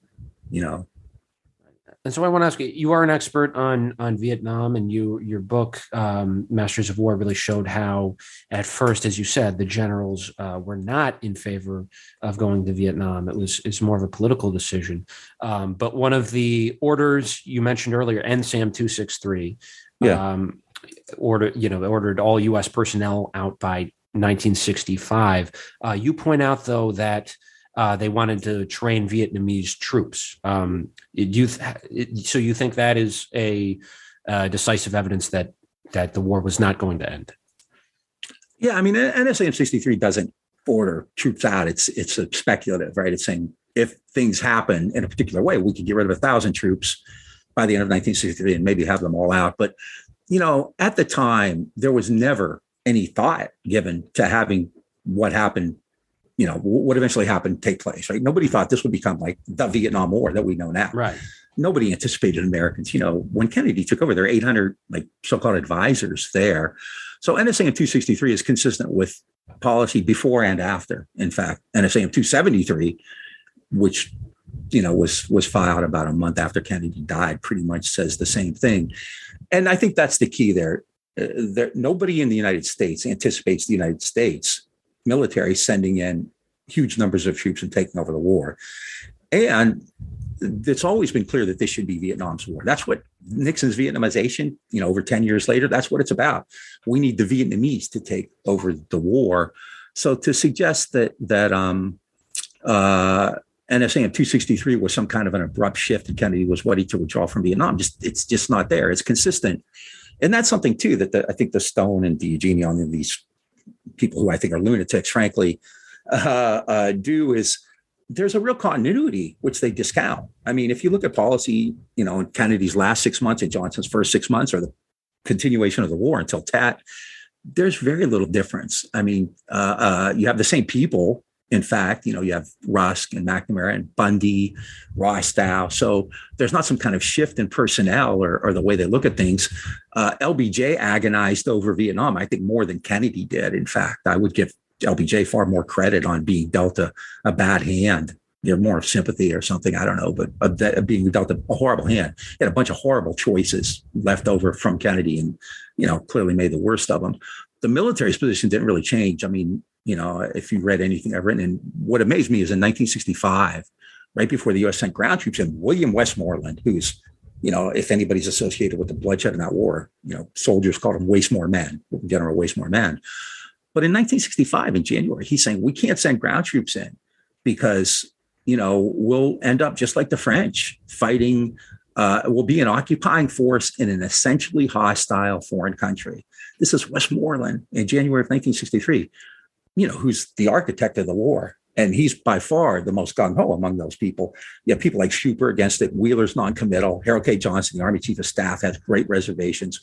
And so I want to ask you, you are an expert on Vietnam, and your book, Masters of War, really showed how at first, as you said, the generals were not in favor of going to Vietnam. It's more of a political decision. But one of the orders you mentioned earlier, NSAM 263, ordered all U.S. personnel out by 1965. You point out, though, that they wanted to train Vietnamese troops. So you think that is a decisive evidence that the war was not going to end? Yeah, I mean, NSAM 63 doesn't order troops out. It's speculative, right? It's saying if things happen in a particular way, we could get rid of 1,000 troops by the end of 1963 and maybe have them all out. But, at the time, there was never any thought given to having what happened, what eventually happened take place, right? Nobody thought this would become like the Vietnam War that we know now. Right. Nobody anticipated Americans. When Kennedy took over, there were 800 so-called advisors there. So NSAM 263 is consistent with policy before and after. In fact, NSAM 273, which was filed about a month after Kennedy died, pretty much says the same thing. And I think that's the key there. Nobody in the United States anticipates the United States military sending in huge numbers of troops and taking over the war. And it's always been clear that this should be Vietnam's war. That's what Nixon's Vietnamization, over 10 years later, that's what it's about. We need the Vietnamese to take over the war. So to suggest that NSAM 263 was some kind of an abrupt shift and Kennedy was ready to withdraw from Vietnam, it's just not there. It's consistent. And that's something, too, that I think the Stone and DeEugenia and these people who I think are lunatics, frankly, do is there's a real continuity, which they discount. I mean, if you look at policy, in Kennedy's last 6 months and Johnson's first 6 months, or the continuation of the war until Tet, there's very little difference. I mean, you have the same people. In fact, you have Rusk and McNamara and Bundy, Rostow. So there's not some kind of shift in personnel or the way they look at things. LBJ agonized over Vietnam, I think, more than Kennedy did. In fact, I would give LBJ far more credit on being dealt a bad hand. More sympathy or something, I don't know, but being dealt a horrible hand. He had a bunch of horrible choices left over from Kennedy and, clearly made the worst of them. The military's position didn't really change. I mean, if you read anything I've written, and what amazed me is in 1965, right before the U.S. sent ground troops in, William Westmoreland, who's, if anybody's associated with the bloodshed in that war, soldiers called him waste more men, General waste more men. But in 1965, in January, he's saying we can't send ground troops in because, we'll end up just like the French fighting. We'll be an occupying force in an essentially hostile foreign country. This is Westmoreland in January of 1963. Who's the architect of the war. And he's by far the most gung-ho among those people. You have people like Schuper against it, Wheeler's non-committal, Harold K. Johnson, the Army Chief of Staff, has great reservations.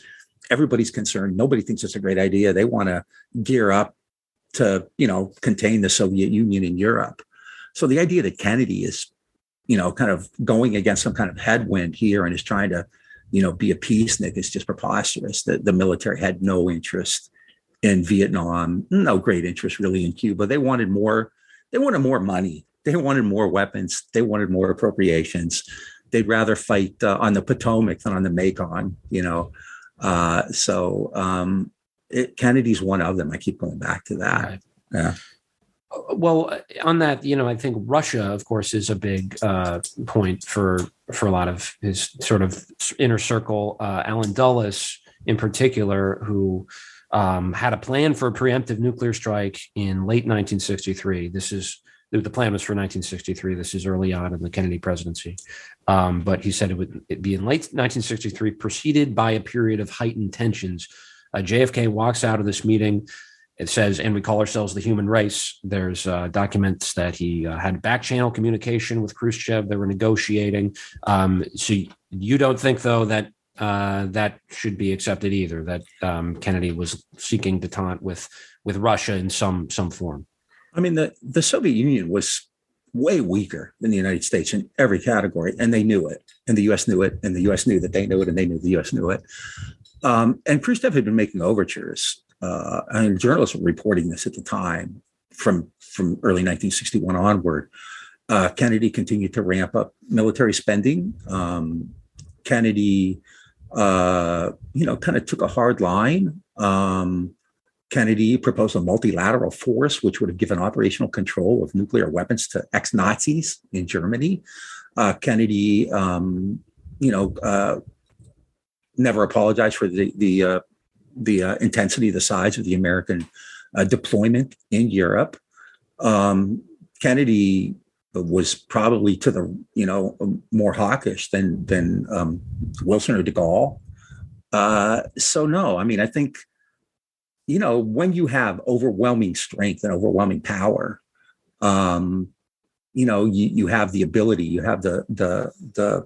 Everybody's concerned. Nobody thinks it's a great idea. They want to gear up to, contain the Soviet Union in Europe. So the idea that Kennedy is, kind of going against some kind of headwind here and is trying to, be a peacenik is just preposterous. The military had no interest in Vietnam, no great interest really in Cuba. They wanted more money. They wanted more weapons. They wanted more appropriations. They'd rather fight on the Potomac than on the Mekong, Kennedy's one of them. I keep going back to that. Right. Yeah. Well, on that, I think Russia, of course, is a big point for a lot of his sort of inner circle. Allen Dulles, in particular, who had a plan for a preemptive nuclear strike in late 1963. The plan was for 1963. This is early on in the Kennedy presidency. But he said it'd be in late 1963, preceded by a period of heightened tensions. JFK walks out of this meeting. It says, and we call ourselves the human race. There's documents that he had back channel communication with Khrushchev. They were negotiating. So you don't think, though, that that should be accepted either, that Kennedy was seeking detente with Russia in some form? I mean, the Soviet Union was way weaker than the United States in every category, and they knew it, and the U.S. knew it, and the U.S. knew that they knew it, and they knew the U.S. knew it. And Khrushchev had been making overtures. And journalists were reporting this at the time from early 1961 onward. Kennedy continued to ramp up military spending. Kennedy, kind of took a hard line. Kennedy proposed a multilateral force, which would have given operational control of nuclear weapons to ex-Nazis in Germany. Kennedy, never apologized for the intensity, the size of the American deployment in Europe. Kennedy was probably to the more hawkish than Wilson or de Gaulle. So no, I mean, I think when you have overwhelming strength and overwhelming power, you have the ability, you have the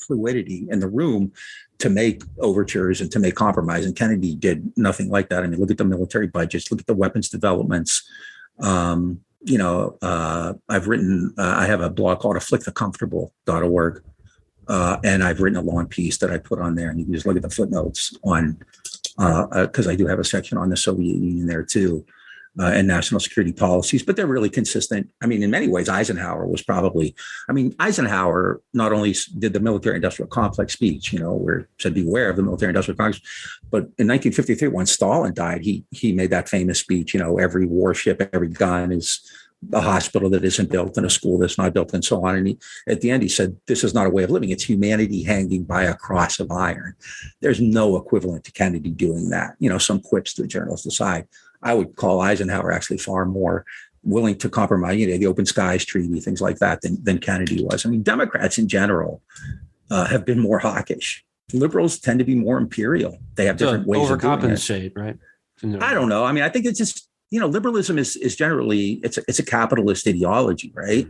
fluidity in the room to make overtures and to make compromise. And Kennedy did nothing like that. I mean, look at the military budgets, look at the weapons developments. I've written, I have a blog called afflictthecomfortable.org. And I've written a long piece that I put on there, and you can just look at the footnotes on, because I do have a section on the Soviet Union there too, and national security policies, but they're really consistent. I mean, in many ways, Eisenhower not only did the military industrial complex speech, where it said beware of the military industrial complex, but in 1953, when Stalin died, he made that famous speech, every warship, every gun is a hospital that isn't built and a school that's not built and so on. And at the end, he said, this is not a way of living. It's humanity hanging by a cross of iron. There's no equivalent to Kennedy doing that. Some quips to the journalists aside. I would call Eisenhower actually far more willing to compromise, the Open Skies Treaty, things like that, than Kennedy was. I mean, Democrats in general have been more hawkish. Liberals tend to be more imperial. They have different ways of doing it. Overcompensate, right? I don't know. I mean, I think it's just, liberalism is generally, it's a capitalist ideology, right?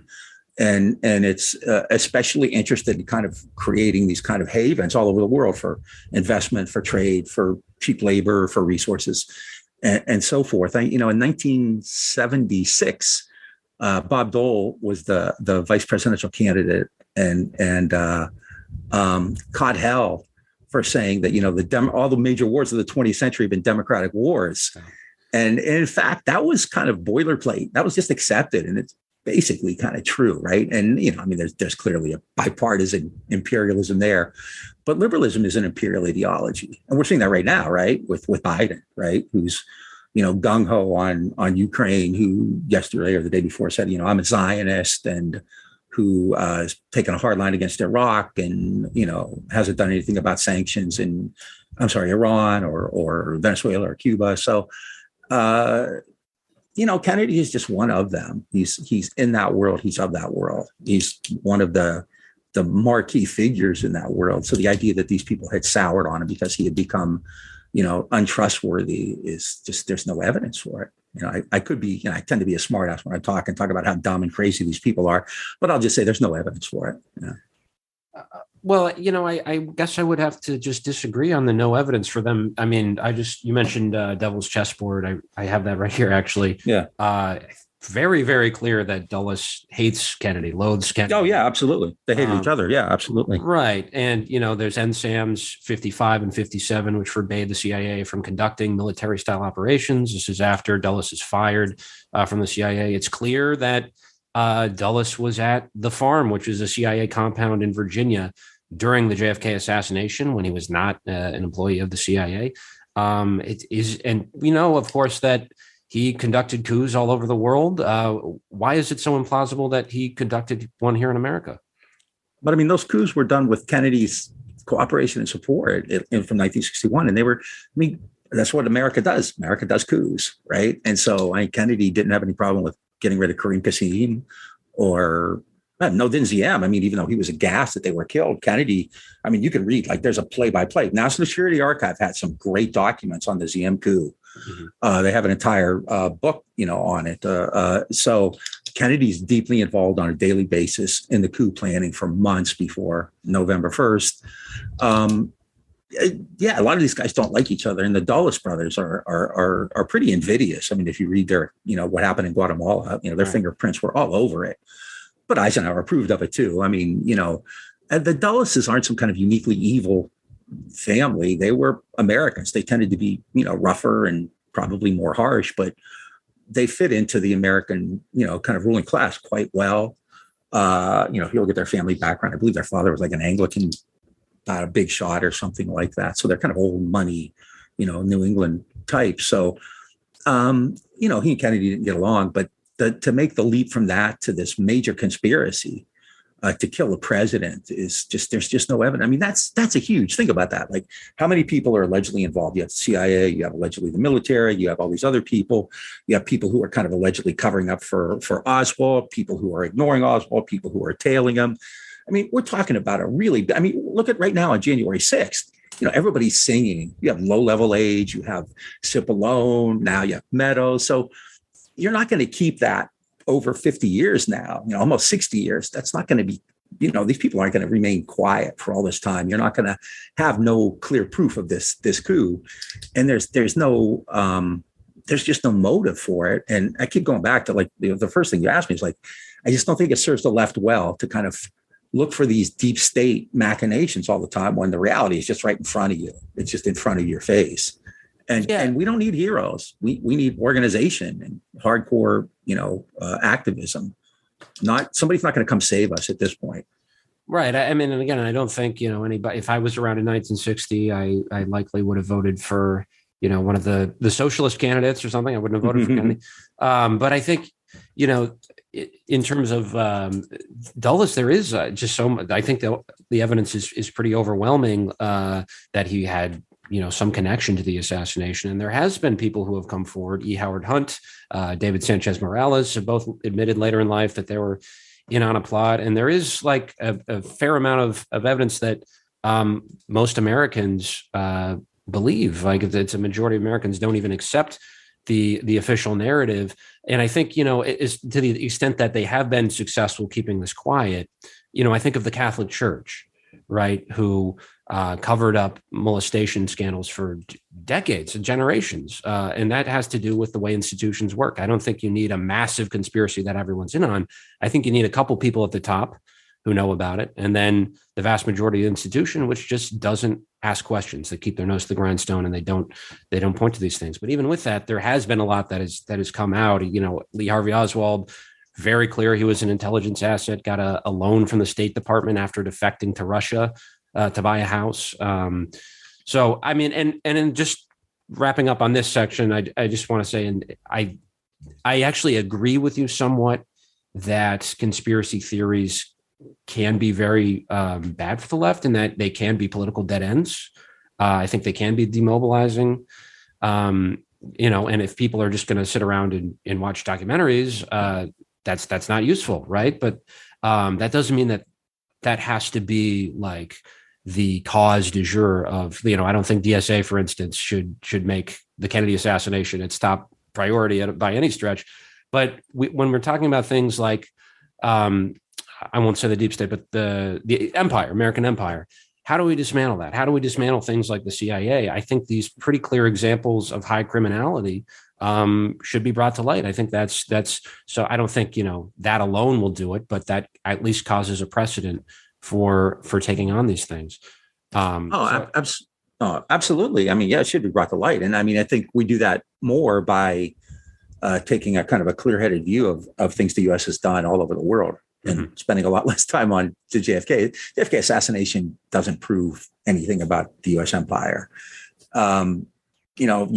And it's especially interested in kind of creating these kind of havens all over the world for investment, for trade, for cheap labor, for resources, and so forth. In 1976, Bob Dole was the vice presidential candidate, and caught hell for saying that all the major wars of the 20th century have been democratic wars. And in fact, that was kind of boilerplate. That was just accepted, and it's basically kind of true, right? And there's clearly a bipartisan imperialism there, but liberalism is an imperial ideology, and we're seeing that right now, right? With Biden, right? Who's gung ho on Ukraine, who yesterday or the day before said, I'm a Zionist, and who has taken a hard line against Iraq, and hasn't done anything about sanctions in, Iran or Venezuela or Cuba. So. Kennedy is just one of them. He's in that world. He's of that world. He's one of the marquee figures in that world. So the idea that these people had soured on him because he had become, untrustworthy is just, there's no evidence for it. I could be, I tend to be a smartass when I talk about how dumb and crazy these people are, but I'll just say there's no evidence for it. Well, I guess I would have to just disagree on the no evidence for them. I mean, you mentioned Devil's Chessboard. I have that right here, actually. Yeah. Very, very clear that Dulles hates Kennedy, loathes Kennedy. Oh, yeah, absolutely. They hated each other. Yeah, absolutely. Right. And, there's NSAMS 55 and 57, which forbade the CIA from conducting military style operations. This is after Dulles is fired from the CIA. It's clear that Dulles was at the farm, which is a CIA compound in Virginia, during the JFK assassination, when he was not an employee of the CIA. It is, and we know, of course, that he conducted coups all over the world. Why is it so implausible that he conducted one here in America? But those coups were done with Kennedy's cooperation and support from 1961, and they were. That's what America does. America does coups, right? And so Kennedy didn't have any problem with getting rid of Karim Kassim or didn't Ziem. Even though he was aghast that they were killed, Kennedy, you can read, there's a play-by-play. National Security Archive had some great documents on the Ziem coup. Mm-hmm. They have an entire book, on it. So Kennedy's deeply involved on a daily basis in the coup planning for months before November 1st. A lot of these guys don't like each other, and the Dulles brothers are pretty invidious. If you read their, what happened in Guatemala, their fingerprints were all over it. But Eisenhower approved of it too. The Dulleses aren't some kind of uniquely evil family. They were Americans. They tended to be, rougher and probably more harsh, but they fit into the American, kind of ruling class quite well. If you look at their family background, I believe their father was like an Anglican, not a big shot or something like that. So they're kind of old money, New England type. So, he and Kennedy didn't get along, but to make the leap from that to this major conspiracy to kill the president is there's just no evidence. I mean, that's a huge, think about that. Like, how many people are allegedly involved? You have the CIA, you have allegedly the military, you have all these other people, you have people who are kind of allegedly covering up for Oswald, people who are ignoring Oswald, people who are tailing him. I mean, we're talking about look at right now on January 6th, everybody's singing. You have Low Level Age, you have Cipollone, now you have Meadows. So you're not going to keep that over 50 years now, almost 60 years. That's not going to be, these people aren't going to remain quiet for all this time. You're not going to have no clear proof of this coup. And there's just no motive for it. And I keep going back to the first thing you asked me is I just don't think it serves the left well to kind of look for these deep state machinations all the time when the reality is just right in front of you. It's just in front of your face. And we don't need heroes. We need organization and hardcore, activism. Somebody's not going to come save us at this point. Right. I mean, and again, I don't think, anybody, if I was around in 1960, I likely would have voted for, one of the socialist candidates or something. I wouldn't have voted for Kennedy. But I think, in terms of Dulles, there is just so much. I think the evidence is pretty overwhelming that he had, some connection to the assassination. And there has been people who have come forward. E. Howard Hunt, David Sanchez Morales have both admitted later in life that they were in on a plot. And there is like a fair amount of evidence that most Americans believe. Like, it's a majority of Americans don't even accept the official narrative. And I think, is to the extent that they have been successful keeping this quiet, I think of the Catholic Church, right, who covered up molestation scandals for decades and generations. And that has to do with the way institutions work. I don't think you need a massive conspiracy that everyone's in on. I think you need a couple people at the top who know about it. And then the vast majority of the institution, which just doesn't ask questions. They keep their nose to the grindstone and they don't point to these things. But even with that, there has been a lot that has come out. Lee Harvey Oswald, very clear he was an intelligence asset, got a loan from the State Department after defecting to Russia to buy a house. So, I mean, and in just wrapping up on this section, I just want to say, and I actually agree with you somewhat that conspiracy theories can be very bad for the left and that they can be political dead ends. I think they can be demobilizing, and if people are just going to sit around and watch documentaries, that's not useful. Right. But that doesn't mean that has to be like the cause du jour of, I don't think DSA, for instance, should make the Kennedy assassination its top priority by any stretch. But when we're talking about things like, I won't say the deep state, but the empire, American empire, how do we dismantle that? How do we dismantle things like the CIA? I think these pretty clear examples of high criminality should be brought to light. I think that's so I don't think, that alone will do it, but that at least causes a precedent for taking on these things. Absolutely. I mean, yeah, it should be brought to light. And I mean, I think we do that more by taking a kind of a clear-headed view of things the U.S. has done all over the world and spending a lot less time on the JFK. JFK assassination doesn't prove anything about the U.S. empire. You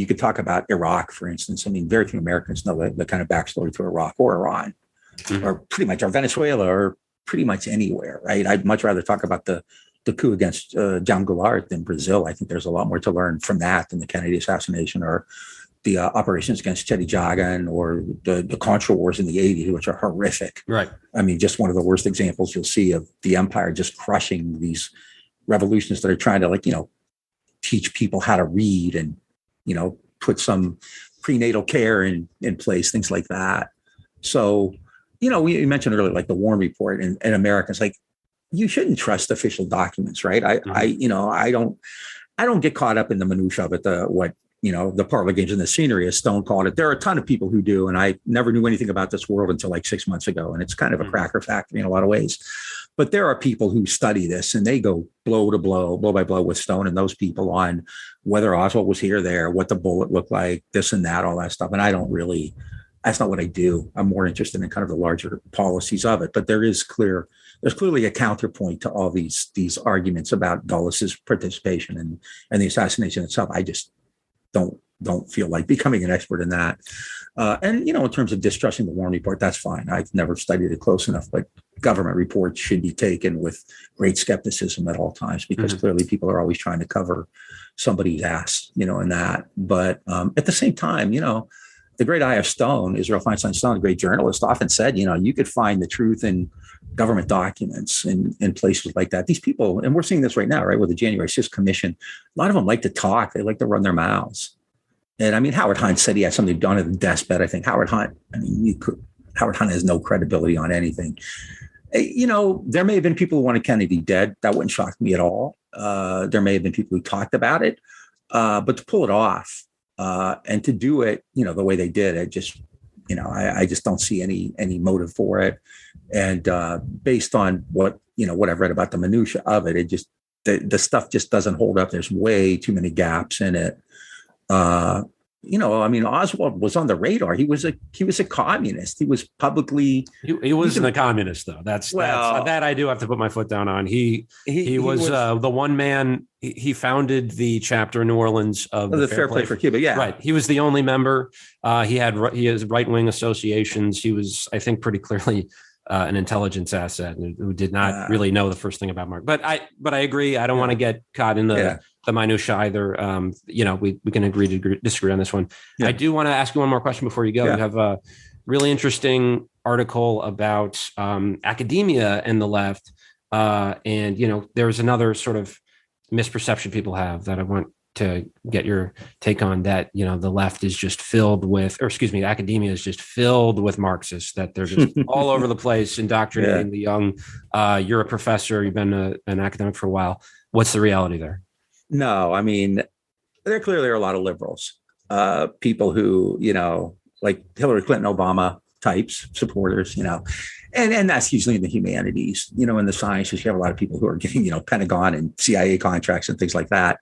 could talk about Iraq, for instance. I mean, very few Americans know the kind of backstory to Iraq or Iran, or pretty much, or Venezuela, or pretty much anywhere, right? I'd much rather talk about the coup against John Goulart than Brazil. I think there's a lot more to learn from that than the Kennedy assassination or the operations against Chetty Jagan or the Contra Wars in the 80s, which are horrific. Right. I mean, just one of the worst examples you'll see of the empire just crushing these revolutions that are trying to teach people how to read and, put some prenatal care in place, things like that. So, we mentioned earlier, like the Warren Report and Americans, like, you shouldn't trust official documents, right? I don't get caught up in the minutia of it, the parlor games and the scenery, as Stone called it. There are a ton of people who do, and I never knew anything about this world until like 6 months ago, and it's kind of a cracker factory in a lot of ways. But there are people who study this, and they go blow to blow, blow by blow with Stone and those people on whether Oswald was here or there, what the bullet looked like, this and that, all that stuff. And I don't that's not what I do. I'm more interested in kind of the larger policies of it. But there's clearly a counterpoint to all these arguments about Dulles' participation and the assassination itself. I just don't feel like becoming an expert in that. And, in terms of distrusting the Warren Report, that's fine. I've never studied it close enough, but government reports should be taken with great skepticism at all times, because clearly people are always trying to cover somebody's ass, in that. But at the same time, the great I.F. Stone, Israel Feinstein Stone, a great journalist, often said, you could find the truth in government documents in places like that. These people, and we're seeing this right now, right, with the January 6th Commission, a lot of them like to talk. They like to run their mouths. And I mean, Howard Hunt said he had something done at the deathbed. I think Howard Hunt has no credibility on anything. There may have been people who wanted Kennedy dead. That wouldn't shock me at all. There may have been people who talked about it, but to pull it off and to do it, the way they did, I just don't see any motive for it. And based on what I've read about the minutia of it, the stuff just doesn't hold up. There's way too many gaps in it. Oswald was on the radar. He was a communist. He was publicly. He wasn't a communist, though. That's that I do have to put my foot down on. He was the one man. He founded the chapter in New Orleans of the Fair Play for Cuba. Yeah, right. He was the only member. He has right wing associations. He was, I think, pretty clearly an intelligence asset who did not really know the first thing about Mark. But I agree. I don't want to get caught in the minutia either. We can agree to disagree on this one. Yeah. I do want to ask you one more question before you go. You have a really interesting article about academia and the left. And there's another sort of misperception people have that I want to get your take on, that, the left is just filled with, academia is just filled with Marxists, that they're just all over the place indoctrinating the young. You're a professor, you've been an academic for a while. What's the reality there? No, I mean, there clearly are a lot of liberals, people who, like Hillary Clinton, Obama types, supporters, and that's usually in the humanities, in the sciences. You have a lot of people who are getting, Pentagon and CIA contracts and things like that.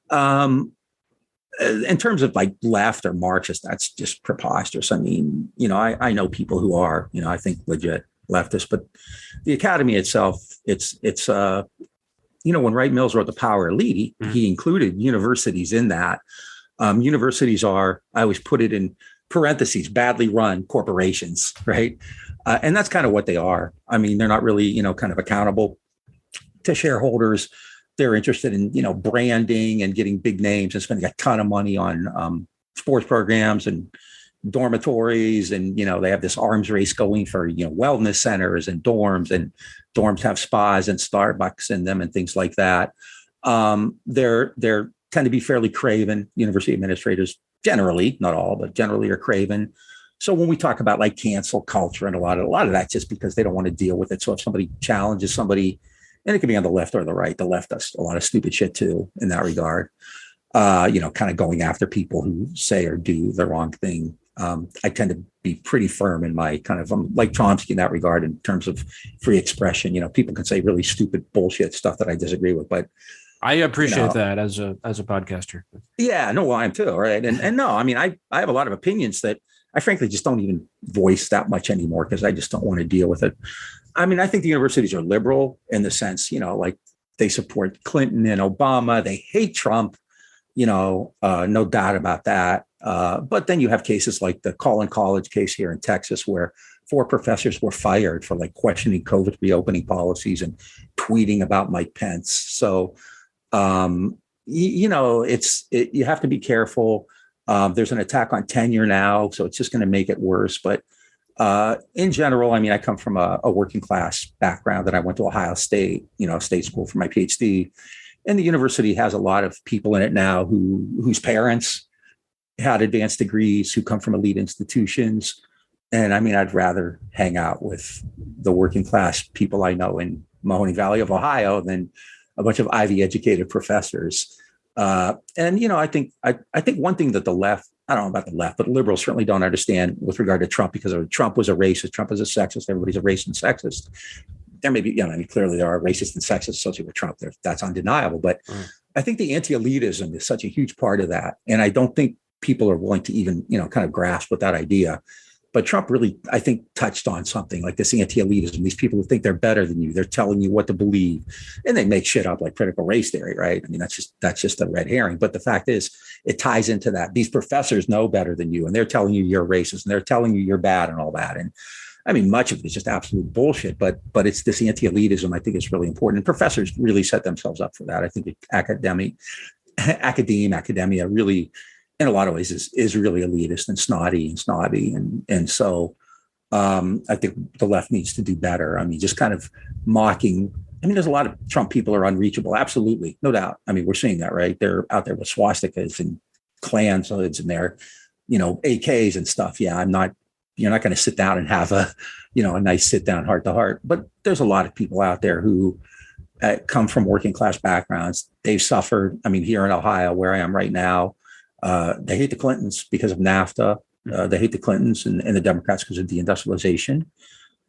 In terms of like left or Marxist, that's just preposterous. I mean, I know people who are, I think legit leftists, but the academy itself, it's when Wright Mills wrote The Power Elite, he included universities in that. Universities are, I always put it in parentheses, badly run corporations, right? And that's kind of what they are. I mean, they're not really, kind of accountable to shareholders. They're interested in, branding and getting big names and spending a ton of money on sports programs and dormitories. And, they have this arms race going for, wellness centers and dorms have spas and Starbucks in them and things like that. They're tend to be fairly craven. University administrators generally, not all, but generally are craven. So when we talk about like cancel culture and a lot of that's just because they don't want to deal with it. So if somebody challenges somebody, and it can be on the left or the right, the left does a lot of stupid shit too in that regard, kind of going after people who say or do the wrong thing. I tend to be pretty firm in my kind of, I'm like Chomsky in that regard in terms of free expression. People can say really stupid bullshit stuff that I disagree with, but I appreciate that as a podcaster. Yeah, no, well, I am too. Right. And no, I mean, I have a lot of opinions that I frankly just don't even voice that much anymore because I just don't want to deal with it. I mean, I think the universities are liberal in the sense, like they support Clinton and Obama. They hate Trump, no doubt about that. But then you have cases like the Collin College case here in Texas, where 4 professors were fired for like questioning COVID reopening policies and tweeting about Mike Pence. So, you have to be careful. There's an attack on tenure now, so it's just going to make it worse. But in general, I mean, I come from a working class background that I went to Ohio State, state school for my PhD. And the university has a lot of people in it now whose parents had advanced degrees, who come from elite institutions. And I mean, I'd rather hang out with the working class people I know in Mahoney Valley of Ohio than a bunch of Ivy educated professors. And, I think one thing that the left, I don't know about the left, but liberals certainly don't understand with regard to Trump, because Trump was a racist. Trump is a sexist. Everybody's a racist and sexist. There may be, clearly there are racist and sexist associated with Trump. That's undeniable. But I think the anti-elitism is such a huge part of that. And I don't think people are willing to even, kind of grasp with that idea. But Trump really, I think, touched on something like this anti-elitism. These people who think they're better than you, they're telling you what to believe, and they make shit up like critical race theory, right? I mean, that's just a red herring. But the fact is, it ties into that. These professors know better than you, and they're telling you you're racist, and they're telling you you're bad, and all that. And I mean, much of it is just absolute bullshit. But it's this anti-elitism I think is really important, and professors really set themselves up for that. I think academia really, in a lot of ways, is really elitist and snotty and snobby. And so I think the left needs to do better. I mean, just kind of mocking. I mean, there's a lot of Trump people are unreachable. Absolutely. No doubt. I mean, we're seeing that, right? They're out there with swastikas and Klan hoods and their, AKs and stuff. Yeah, you're not going to sit down and have a nice sit down heart to heart. But there's a lot of people out there who come from working class backgrounds. They've suffered. I mean, here in Ohio, where I am right now, they hate the Clintons because of NAFTA. They hate the Clintons and the Democrats because of deindustrialization.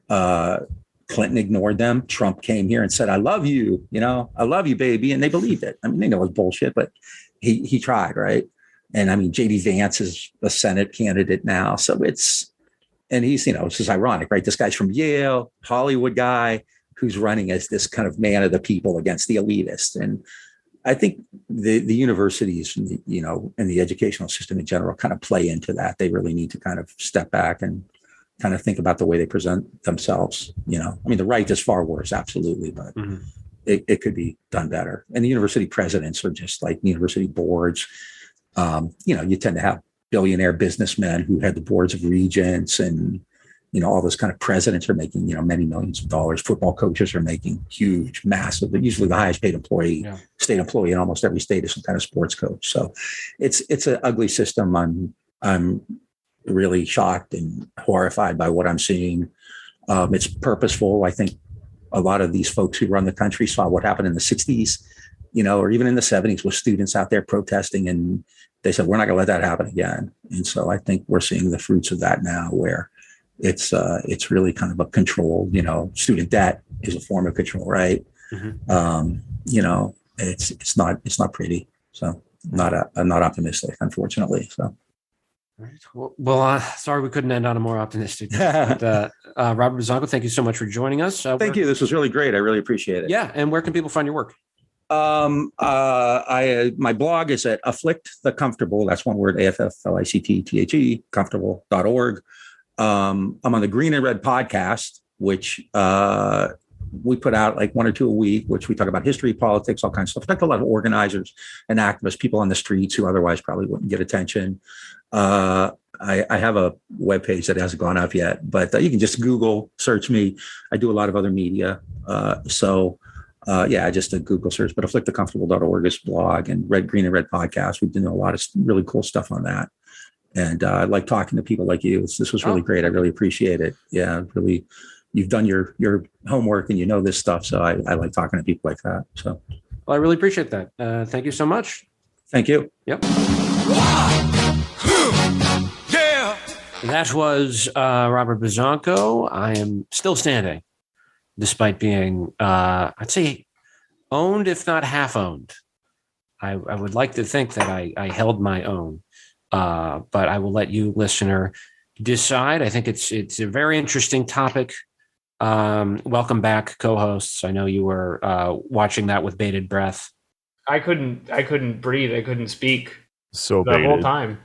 Clinton ignored them. Trump came here and said, I love you, I love you, baby. And they believed it. I mean, they know it's bullshit, but he tried, right? And I mean, J.D. Vance is a Senate candidate now. So he's, it's just ironic, right? This guy's from Yale, Hollywood guy who's running as this kind of man of the people against the elitists. And I think the universities and the educational system in general kind of play into that. They really need to kind of step back and kind of think about the way they present themselves. I mean, the right is far worse, absolutely, but it could be done better. And the university presidents are just like university boards. You tend to have billionaire businessmen who had the boards of regents, and all those kind of presidents are making many millions of dollars. Football coaches are making huge, massive. They're usually the highest paid state employee in almost every state is some kind of sports coach. So it's an ugly system. I'm really shocked and horrified by what I'm seeing. It's purposeful. I think a lot of these folks who run the country saw what happened in the 60s, or even in the 70s with students out there protesting, and they said, we're not going to let that happen again. And so I think we're seeing the fruits of that now, where it's really kind of a control. Student debt is a form of control, right? It's not pretty. So I'm not optimistic, unfortunately. So. Well, sorry we couldn't end on a more optimistic. But, Robert Buzzanco, thank you so much for joining us. Thank you. This was really great. I really appreciate it. Yeah, and where can people find your work? My blog is at Afflict the Comfortable. That's one word, AFFLICTTHE, comfortable.org. I'm on the Green and Red podcast, which we put out like one or two a week, which we talk about history, politics, all kinds of stuff. I talk to a lot of organizers and activists, people on the streets who otherwise probably wouldn't get attention. I have a webpage that hasn't gone up yet, but you can just Google search me. I do a lot of other media. Just a Google search, but afflictthecomfortable.org is blog, and Green and Red podcast. We've done a lot of really cool stuff on that. And I like talking to people like you. This was really great. I really appreciate it. Yeah, really. You've done your homework and you know this stuff. So I like talking to people like that. So, well, I really appreciate that. Thank you so much. Thank you. Yep. That was Robert Buzzanco. I am still standing, despite being, I'd say, owned, if not half owned. I would like to think that I held my own, but I will let you, listener, decide. I think it's a very interesting topic. Welcome back, co-hosts. I know you were watching that with bated breath. I couldn't breathe. I couldn't speak the whole time.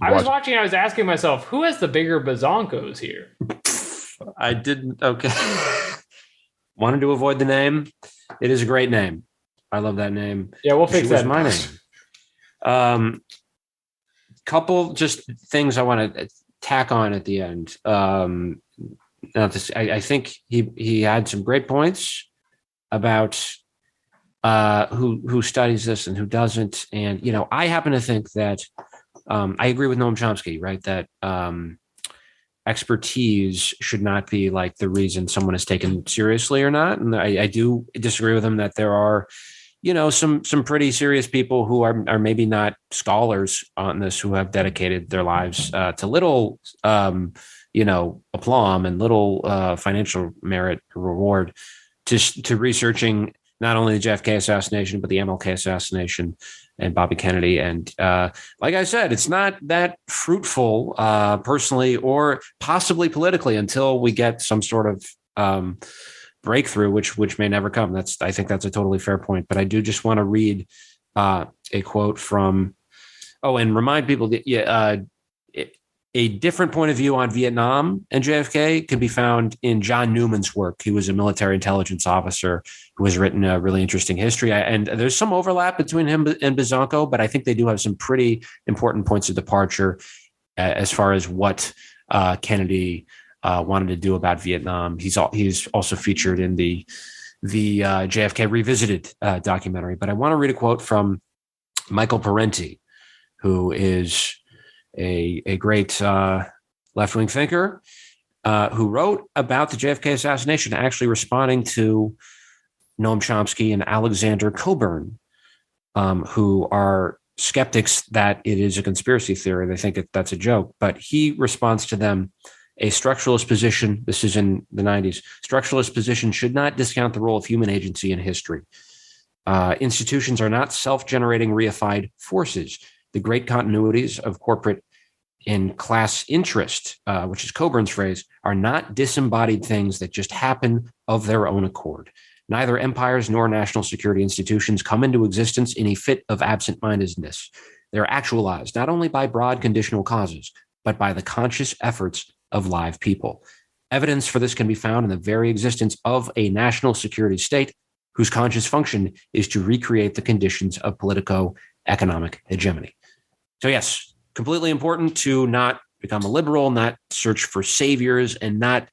I was watching. I was asking myself, who has the bigger Buzzanco's here? I didn't. Okay. Wanted to avoid the name. It is a great name. I love that name. Yeah, we'll fix that. My name. Couple just things I want to tack on at the end. I think he had some great points about who studies this and who doesn't. And, I happen to think that I agree with Noam Chomsky, right? That expertise should not be like the reason someone is taken seriously or not. And I do disagree with him that there are, some pretty serious people who are maybe not scholars on this, who have dedicated their lives to little, aplomb and little financial merit or reward to researching not only the JFK assassination, but the MLK assassination Bobby Kennedy. And like I said, it's not that fruitful personally or possibly politically until we get some sort of breakthrough, which may never come. I think that's a totally fair point. But I do just want to read a quote from, and remind people that a different point of view on Vietnam and JFK can be found in John Newman's work. He was a military intelligence officer who has written a really interesting history. And there's some overlap between him and Buzzanco, but I think they do have some pretty important points of departure as far as what Kennedy wanted to do about Vietnam. He's also featured in the JFK Revisited documentary. But I want to read a quote from Michael Parenti, who is a great left-wing thinker who wrote about the JFK assassination, actually responding to Noam Chomsky and Alexander Cockburn, who are skeptics that it is a conspiracy theory. They think that's a joke, but he responds to them, a structuralist position, this is in the 90s, structuralist position should not discount the role of human agency in history. Institutions are not self-generating reified forces. The great continuities of corporate and class interest, which is Coburn's phrase, are not disembodied things that just happen of their own accord. Neither empires nor national security institutions come into existence in a fit of absent-mindedness. They are actualized not only by broad conditional causes, but by the conscious efforts of live people. Evidence for this can be found in the very existence of a national security state whose conscious function is to recreate the conditions of politico-economic hegemony. So yes, completely important to not become a liberal, not search for saviors, and not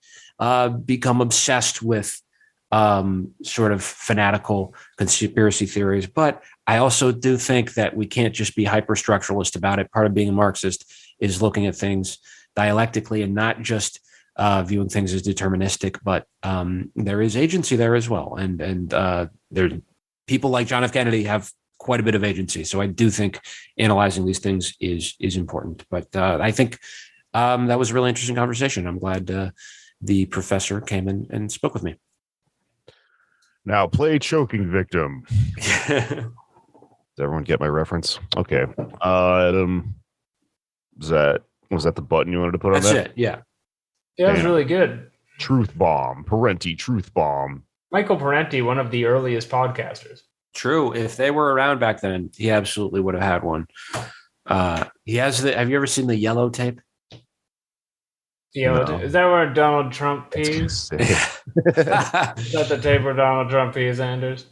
become obsessed with sort of fanatical conspiracy theories. But I also do think that we can't just be hyper-structuralist about it. Part of being a Marxist is looking at things dialectically and not just viewing things as deterministic, but there is agency there as well. And there, people like John F. Kennedy have quite a bit of agency. So I do think analyzing these things is important. But I think that was a really interesting conversation. I'm glad the professor came in and spoke with me. Now play choking victim. Does everyone get my reference? Okay. Adam, was that the button you wanted to put on that? That's it. Yeah. Yeah, it was really good. Truth bomb. Parenti truth bomb. Michael Parenti, one of the earliest podcasters. True. If they were around back then, he absolutely would have had one. He has have you ever seen the yellow tape? No. Is that where Donald Trump pees? Is that the tape where Donald Trump pees, Anders?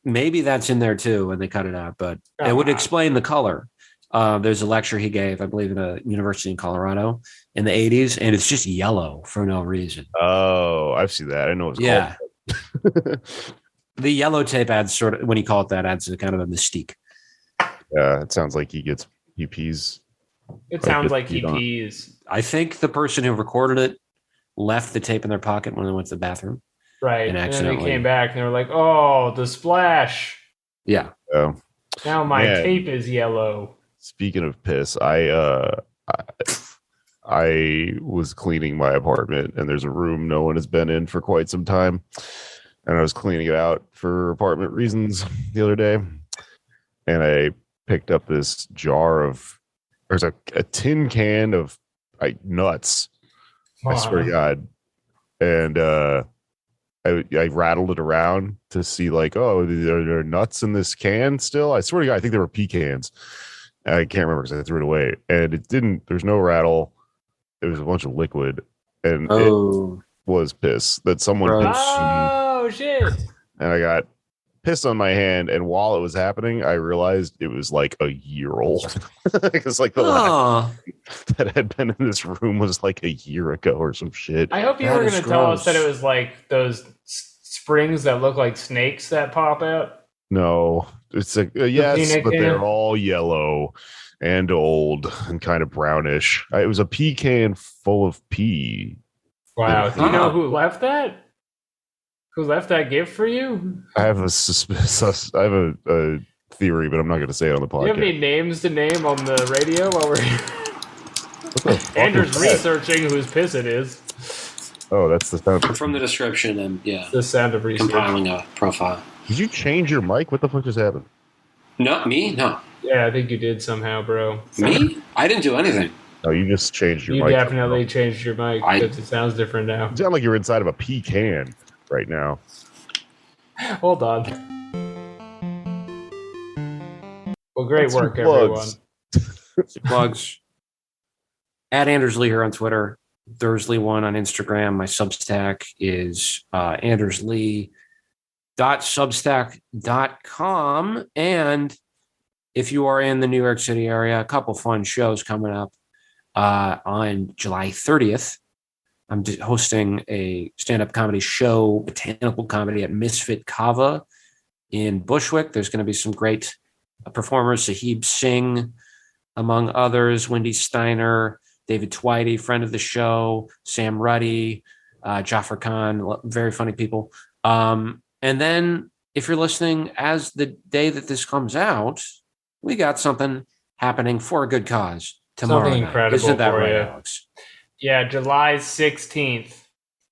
Maybe that's in there too, and they cut it out, but it would explain the color. There's a lecture he gave, I believe, at a university in Colorado in the 80s, and it's just yellow for no reason. Oh, I've seen that. I know it's called. The yellow tape adds sort of, when you call it that, adds a kind of a mystique. Yeah, it sounds like he pees. It sounds like he pees. I think the person who recorded it left the tape in their pocket when they went to the bathroom. Right. And then they came back and they were like, oh, the splash. Yeah. Oh. Now my tape is yellow. Speaking of piss, I was cleaning my apartment, and there's a room no one has been in for quite some time. And I was cleaning it out for apartment reasons the other day. And I picked up this jar of, there's a tin can of nuts. I swear to God. And I rattled it around to see like, oh, are there nuts in this can still? I swear to God, I think they were pecans. I can't remember because I threw it away. And it didn't, there's no rattle. It was a bunch of liquid. And it was piss that someone Oh, shit. And I got piss on my hand, and while it was happening, I realized it was like a year old. Because like the last that had been in this room was like a year ago or some shit. I hope you were going to tell us that it was like those springs that look like snakes that pop out. No, it's a yes, but they're all yellow and old and kind of brownish. It was a pecan full of pee. Wow. Do you know who left that? Who left that gift for you? I have a theory, but I'm not going to say it on the podcast. Do you have any names to name on the radio while we're Andrew's researching whose piss it is? Oh, that's the sound from the description, and the sound of research. Compiling a profile. Did you change your mic? What the fuck just happened? No, me? No. Yeah, I think you did somehow, bro. Me? I didn't do anything. No, you just changed your You mic. definitely changed your mic because it sounds different now. You sound like you're inside of a pecan right now. Hold on. Well, great work, everyone. Plugs. At Anders Lee here on Twitter. Thursley1 on Instagram. My Substack is anderslee.substack.com. And if you are in the New York City area, a couple fun shows coming up on July 30th. I'm hosting a stand-up comedy show, botanical comedy at Misfit Kava in Bushwick. There's going to be some great performers, Sahib Singh, among others, Wendy Steiner, David Twitey, friend of the show, Sam Ruddy, Jafar Khan, very funny people. And then if you're listening as the day that this comes out, we got something happening for a good cause tomorrow. Something incredible. Isn't that for right, you. Alex? Yeah, July 16th,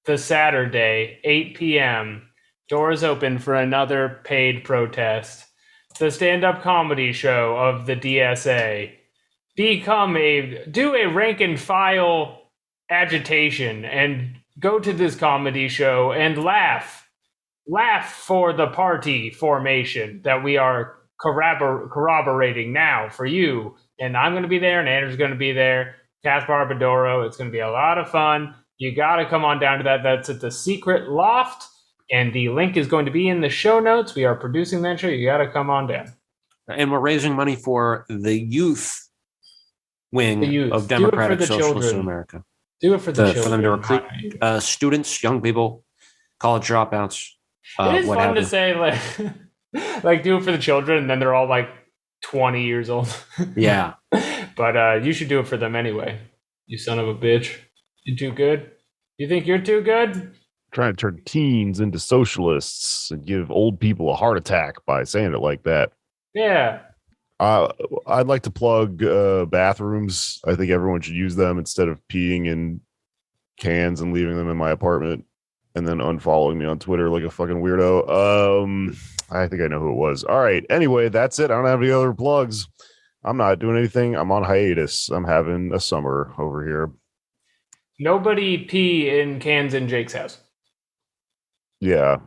the Saturday, 8 p.m. Doors open for another paid protest. The stand-up comedy show of the DSA. Do a rank and file agitation and go to this comedy show and laugh for the party formation that we are corroborating now for you. And I'm going to be there, and Andrew's going to be there. Kath Barbadoro. It's going to be a lot of fun. You got to come on down to that. That's at the Secret Loft, and the link is going to be in the show notes. We are producing that show. You got to come on down. And we're raising money for the youth wing of Do it for Democratic the Socialists in children. America. Do it for the For them to recruit students, young people, college dropouts. It is what fun have to you. say, like do it for the children, and then they're all like 20 years old. Yeah. But you should do it for them anyway. You son of a bitch. You too good? You think you're too good? Trying to turn teens into socialists and give old people a heart attack by saying it like that. Yeah. I'd like to plug bathrooms. I think everyone should use them instead of peeing in cans and leaving them in my apartment and then unfollowing me on Twitter like a fucking weirdo. I think I know who it was. All right. Anyway, that's it. I don't have any other plugs. I'm not doing anything. I'm on hiatus. I'm having a summer over here. Nobody pee in cans in Jake's house. Yeah.